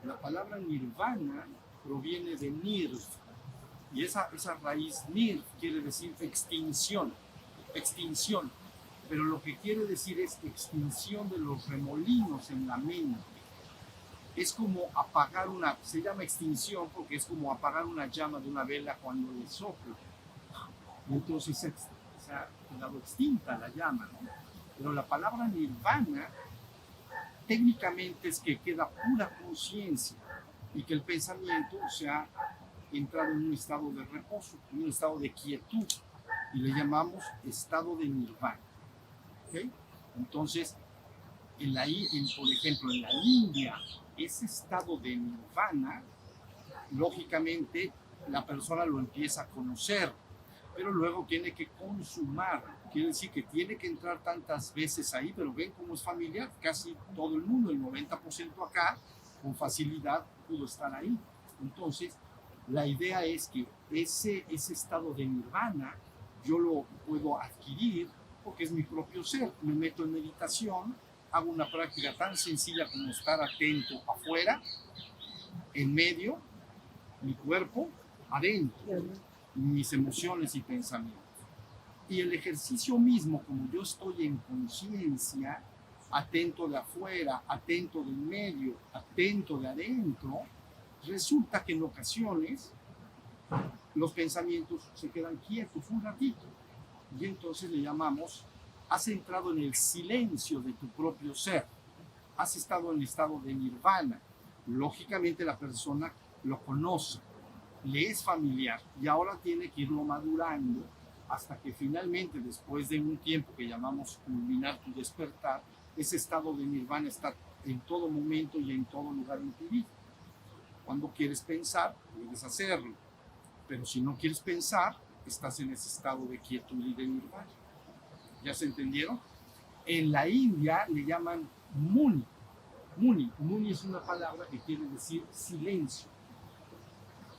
La palabra nirvana proviene de nirv, y esa raíz nirv quiere decir extinción, pero lo que quiere decir es extinción de los remolinos en la mente. Es como apagar se llama extinción porque es como apagar una llama de una vela cuando le sopla. Y entonces se ha quedado extinta la llama, ¿no? Pero la palabra nirvana técnicamente es que queda pura conciencia y que el pensamiento se ha entrado en un estado de reposo, en un estado de quietud, y le llamamos estado de nirvana. ¿Okay? Entonces, por ejemplo, en la India, ese estado de nirvana, lógicamente, la persona lo empieza a conocer, pero luego tiene que consumar. Quiere decir que tiene que entrar tantas veces ahí, pero ven cómo es familiar. Casi todo el mundo, el 90% acá, con facilidad pudo estar ahí. Entonces, la idea es que ese estado de nirvana yo lo puedo adquirir porque es mi propio ser. Me meto en meditación, hago una práctica tan sencilla como estar atento afuera, en medio, mi cuerpo, adentro, mis emociones y pensamientos. Y el ejercicio mismo, como yo estoy en conciencia, atento de afuera, atento del medio, atento de adentro, resulta que en ocasiones los pensamientos se quedan quietos un ratito y entonces le llamamos, has entrado en el silencio de tu propio ser, has estado en el estado de nirvana. Lógicamente la persona lo conoce, le es familiar y ahora tiene que irlo madurando hasta que finalmente, después de un tiempo que llamamos culminar tu despertar, ese estado de nirvana está en todo momento y en todo lugar en tu vida. Cuando quieres pensar, puedes hacerlo, pero si no quieres pensar, estás en ese estado de quietud y de nirvana. ¿Ya se entendieron? En la India le llaman muni. Muni es una palabra que quiere decir silencio.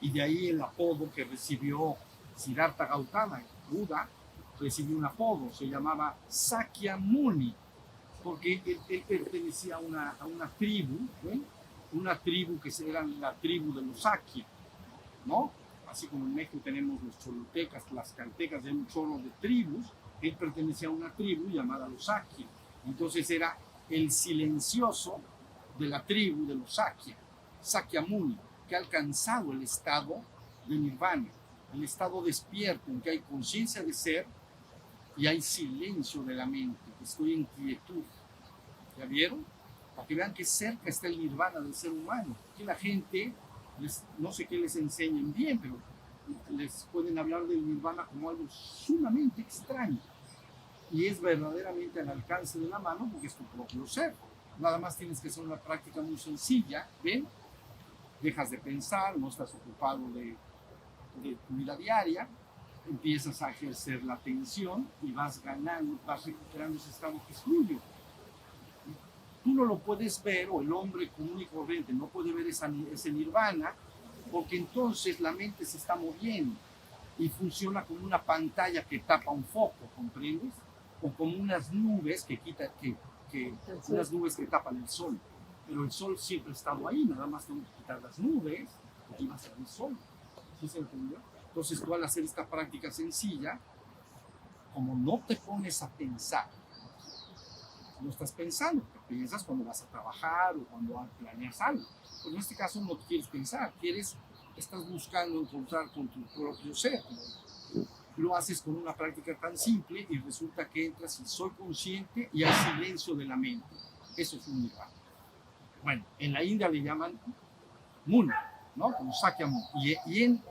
Y de ahí el apodo que recibió Siddhartha Gautama, Buda, recibió un apodo, se llamaba Sakya Muni, porque él pertenecía a una tribu, ¿eh? Una tribu que era la tribu de los Sakya, ¿no? Así como en México tenemos los cholutecas, las caltecas, hay un chorro de tribus, él pertenecía a una tribu llamada los Sakya. Entonces era el silencioso de la tribu de los Sakya, Sakyamuni, que ha alcanzado el estado de nirvana, el estado despierto en que hay conciencia de ser y hay silencio de la mente, estoy en quietud. ¿Ya vieron? Para que vean que cerca está el nirvana del ser humano. Que la gente, no sé qué les enseñen bien, pero les pueden hablar del nirvana como algo sumamente extraño. Y es verdaderamente al alcance de la mano porque es tu propio ser. Nada más tienes que hacer una práctica muy sencilla, ¿ven? Dejas de pensar, no estás ocupado de tu vida diaria, empiezas a ejercer la atención y vas ganando, vas recuperando ese estado que es tuyo. Tú no lo puedes ver, o el hombre común y corriente no puede ver ese nirvana, porque entonces la mente se está moviendo y funciona como una pantalla que tapa un foco, ¿comprendes? O como unas nubes unas nubes que tapan el sol. Pero el sol siempre ha estado ahí, nada más tengo que quitar las nubes y va a ser el sol. ¿Sí se entendió? Entonces tú al hacer esta práctica sencilla, como no te pones a pensar, no estás pensando, te piensas cuando vas a trabajar o cuando planeas algo. Pero en este caso no quieres pensar, estás buscando encontrar con tu propio ser. Lo haces con una práctica tan simple y resulta que entras y soy consciente y hay silencio de la mente. Eso es un nirvana. Bueno, en la India le llaman Muni, ¿no? Como Sakyamuni. Y en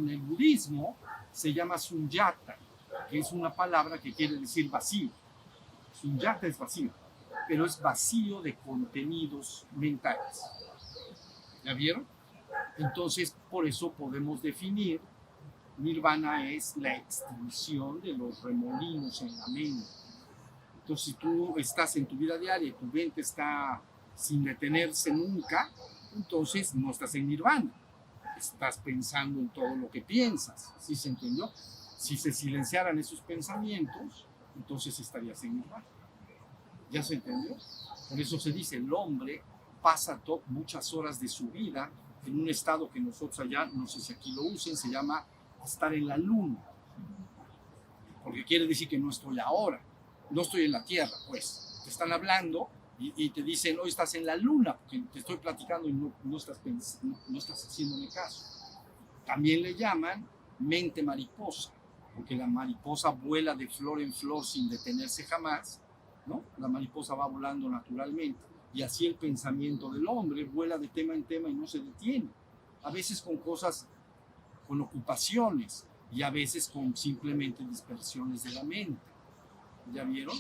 el budismo se llama Sunyata, que es una palabra que quiere decir vacío. Sunyata es vacío, pero es vacío de contenidos mentales. ¿Ya vieron? Entonces, por eso podemos definir nirvana es la extinción de los remolinos en la mente. Entonces, si tú estás en tu vida diaria y tu mente está sin detenerse nunca, entonces no estás en nirvana. Estás pensando en todo lo que piensas. ¿Sí se entendió? Si se silenciaran esos pensamientos, entonces estarías en nirvana. ¿Ya se entendió? Por eso se dice, el hombre pasa muchas horas de su vida en un estado que nosotros allá, no sé si aquí lo usen, se llama estar en la luna. Porque quiere decir que no estoy ahora, no estoy en la tierra, pues. Te están hablando y te dicen, hoy estás en la luna, porque te estoy platicando y no estás haciéndome caso. También le llaman mente mariposa, porque la mariposa vuela de flor en flor sin detenerse jamás, ¿no? La mariposa va volando naturalmente. Y así el pensamiento del hombre vuela de tema en tema y no se detiene. A veces con cosas, con ocupaciones, y a veces con simplemente dispersiones de la mente. ¿Ya vieron?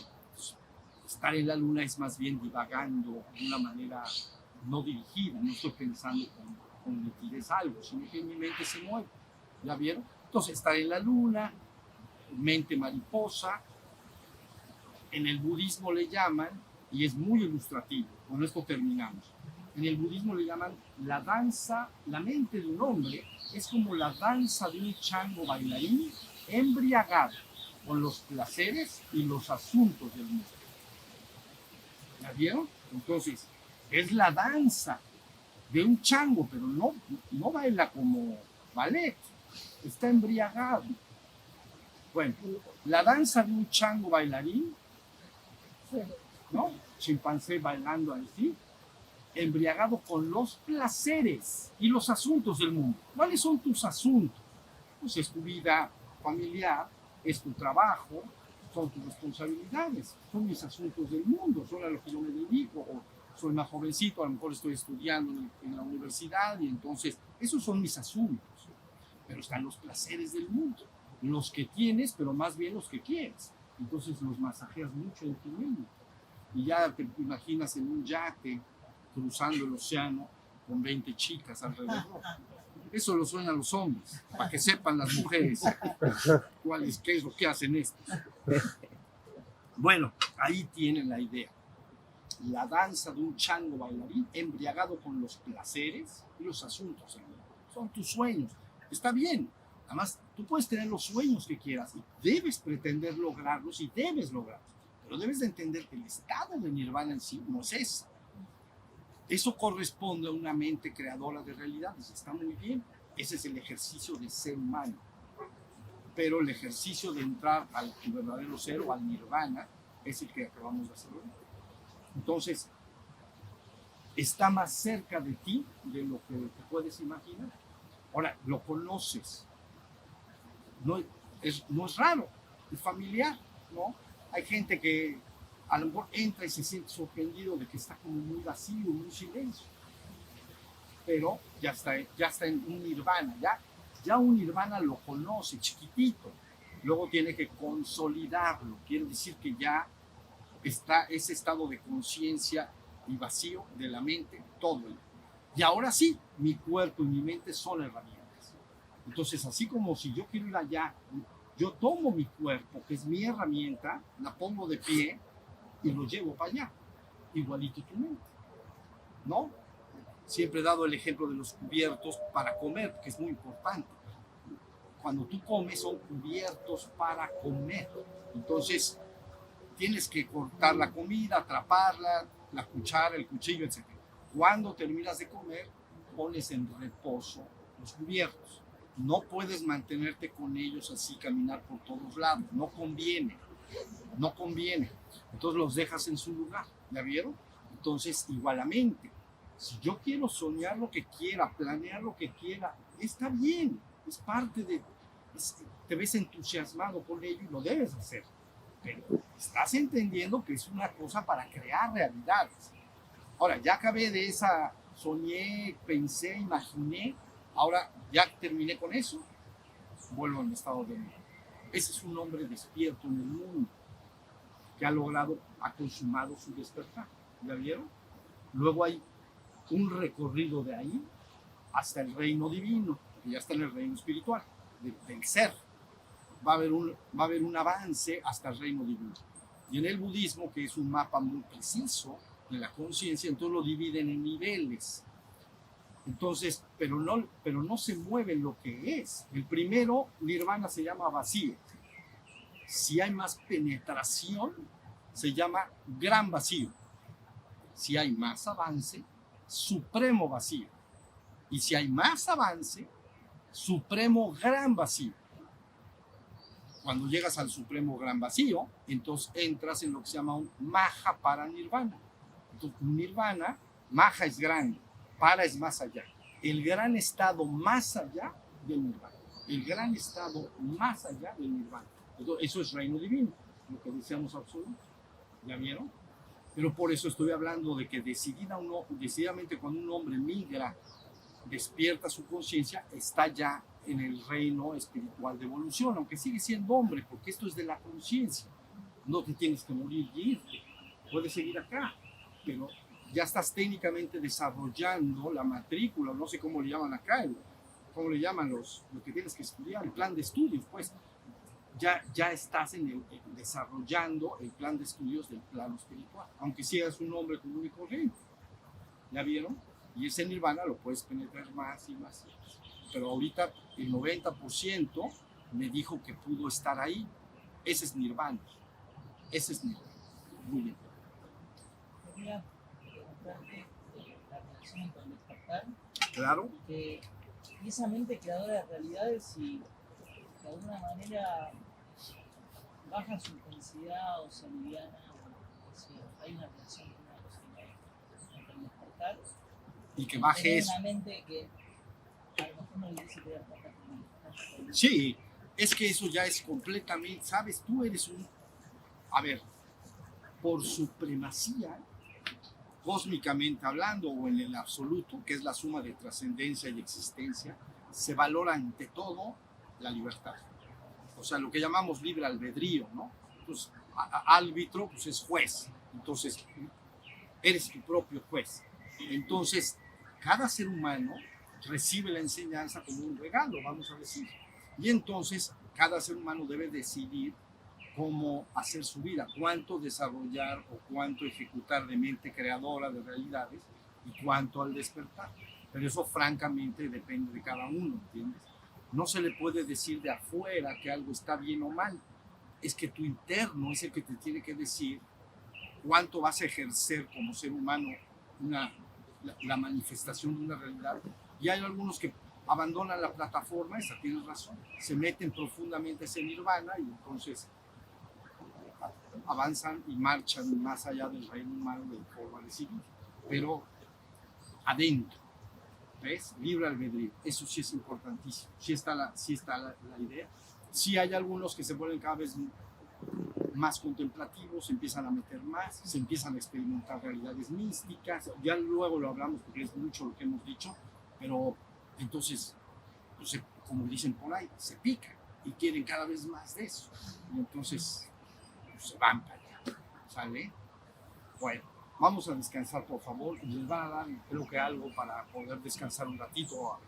Estar en la luna es más bien divagando de una manera no dirigida, no estoy pensando con nitidez algo, sino que mi mente se mueve. ¿Ya vieron? Entonces, estar en la luna, mente mariposa, en el budismo le llaman, y es muy ilustrativo, con esto terminamos, en el budismo le llaman la danza, la mente de un hombre es como la danza de un chango bailarín embriagado con los placeres y los asuntos del mundo. ¿Ya vieron? Entonces, es la danza de un chango, pero no baila como ballet, está embriagado. Bueno, la danza de un chango bailarín, ¿no? Chimpancé bailando así, embriagado con los placeres y los asuntos del mundo. ¿Cuáles son tus asuntos? Pues es tu vida familiar, es tu trabajo, son tus responsabilidades, son mis asuntos del mundo, son a lo que yo me dedico, o soy más jovencito, a lo mejor estoy estudiando en la universidad y entonces esos son mis asuntos. Pero están los placeres del mundo, los que tienes, pero más bien los que quieres. Entonces los masajeas mucho en tu mente y ya te imaginas en un yate cruzando el océano con 20 chicas alrededor. Eso lo sueñan los hombres, para que sepan las mujeres qué es lo que hacen estos. Bueno, ahí tienen la idea. La danza de un chango bailarín embriagado con los placeres y los asuntos del mundo. Son tus sueños. Está bien. Además, tú puedes tener los sueños que quieras y debes pretender lograrlos y debes lograrlos. Pero debes de entender que el estado de nirvana en sí no es eso. Eso corresponde a una mente creadora de realidades. Está muy bien. Ese es el ejercicio de ser humano. Pero el ejercicio de entrar al verdadero ser o al nirvana es el que acabamos de hacer hoy. Entonces, está más cerca de ti de lo que te puedes imaginar. Ahora, lo conoces. No es raro, es familiar, ¿no? Hay gente que a lo mejor entra y se siente sorprendido de que está como muy vacío, muy silencio. Pero ya está en un nirvana, ya un nirvana lo conoce, chiquitito. Luego tiene que consolidarlo, quiere decir que ya está ese estado de conciencia y vacío de la mente, todo. Y ahora sí, mi cuerpo y mi mente son herramientas. Entonces, así como si yo quiero ir allá, yo tomo mi cuerpo, que es mi herramienta, la pongo de pie y lo llevo para allá. Igualito tu mente, ¿no? Siempre he dado el ejemplo de los cubiertos para comer, que es muy importante. Cuando tú comes, son cubiertos para comer. Entonces, tienes que cortar la comida, atraparla, la cuchara, el cuchillo, etc. Cuando terminas de comer, pones en reposo los cubiertos. No puedes mantenerte con ellos así, caminar por todos lados. No conviene. No conviene. Entonces los dejas en su lugar. ¿Ya vieron? Entonces, igualmente, si yo quiero soñar lo que quiera, planear lo que quiera, está bien. Es parte de... te ves entusiasmado con ello y lo debes hacer. Pero estás entendiendo que es una cosa para crear realidades. Ahora, ya acabé de esa, soñé, pensé, imaginé, ahora ya terminé con eso, vuelvo a mi estado de mente. Ese es un hombre despierto en el mundo, que ha logrado, ha consumado su despertar. ¿Ya vieron? Luego hay un recorrido de ahí hasta el reino divino, que ya está en el reino espiritual, del ser. Va a haber un avance hasta el reino divino. Y en el budismo, que es un mapa muy preciso de la conciencia, entonces lo dividen en niveles. Entonces, pero no se mueve lo que es. El primero, nirvana, se llama vacío. Si hay más penetración, se llama gran vacío. Si hay más avance, supremo vacío. Y si hay más avance, supremo gran vacío. Cuando llegas al supremo gran vacío, entonces entras en lo que se llama un maha para nirvana. Entonces, nirvana, maha es grande, para es más allá. El gran estado más allá del nirvana. El gran estado más allá del nirvana. Entonces, eso es reino divino, lo que deseamos absoluto. ¿Ya vieron? Pero por eso estoy hablando de que decididamente cuando un hombre migra, despierta su conciencia, está ya en el reino espiritual de evolución, aunque sigue siendo hombre, porque esto es de la conciencia. No te tienes que morir y irte. Puedes seguir acá, pero ya estás técnicamente desarrollando la matrícula, no sé cómo le llaman acá, cómo le llaman lo que tienes que estudiar, el plan de estudios, pues ya estás desarrollando el plan de estudios del plano espiritual, aunque seas un hombre común y corriente. ¿Ya vieron? Y ese nirvana lo puedes penetrar más y más. Pero ahorita el 90% me dijo que pudo estar ahí. Ese es nirvana. Ese es nirvana. Muy bien. Quería preguntarte la relación con el despertar. Claro. Y esa mente creadora de realidades, y de alguna manera baja su intensidad o se aliviana, hay una relación con una cosa entre el despertar libertad. y que baje Tener eso. una mente que a lo mejor no le dice que Sí, es que eso ya es completamente, sabes, tú eres a ver, por supremacía, cósmicamente hablando o en el absoluto, que es la suma de trascendencia y existencia, se valora ante todo la libertad. O sea, lo que llamamos libre albedrío, ¿no? Pues árbitro, pues es juez. Entonces, eres tu propio juez. Entonces, cada ser humano recibe la enseñanza como un regalo, vamos a decir. Y entonces, cada ser humano debe decidir cómo hacer su vida, cuánto desarrollar o cuánto ejecutar de mente creadora de realidades y cuánto al despertar. Pero eso francamente depende de cada uno, ¿entiendes? No se le puede decir de afuera que algo está bien o mal. Es que tu interno es el que te tiene que decir cuánto vas a ejercer como ser humano la manifestación de una realidad. Y hay algunos que abandonan la plataforma, esa tienes razón, se meten profundamente a ese nirvana y entonces avanzan y marchan más allá del reino humano de forma de civil. Pero adentro, ¿ves? Libre albedrío, eso sí es importantísimo, sí está la idea. Sí hay algunos que se vuelven cada vez más contemplativos, se empiezan a meter más, se empiezan a experimentar realidades místicas, ya luego lo hablamos porque es mucho lo que hemos dicho, pero entonces, pues, como dicen por ahí, se pican y quieren cada vez más de eso, y entonces pues, se van para allá, ¿sale? Bueno, vamos a descansar por favor, y les van a dar creo que algo para poder descansar un ratito,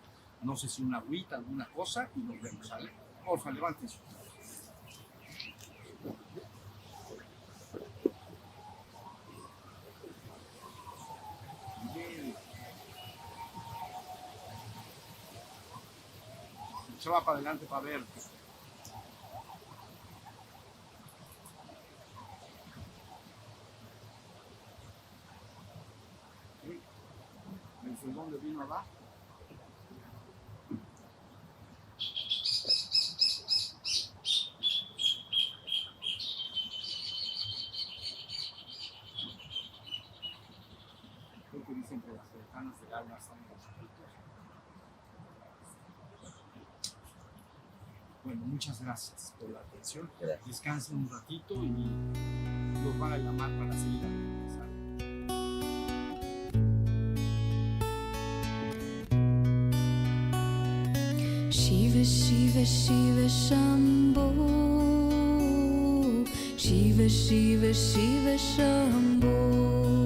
no sé si una agüita, alguna cosa, y nos vemos, ¿sale? Porfa, levanten su mano. Bien. Se va para adelante para ver. ¿El fregón de vino abajo? Creo que dicen que las ventanas del alma están en los ojitos. Bueno, muchas gracias por la atención. Descansen un ratito y los van a llamar para seguir a Shiva Shiva Shiva Shambho, Shiva Shiva Shiva Shambho.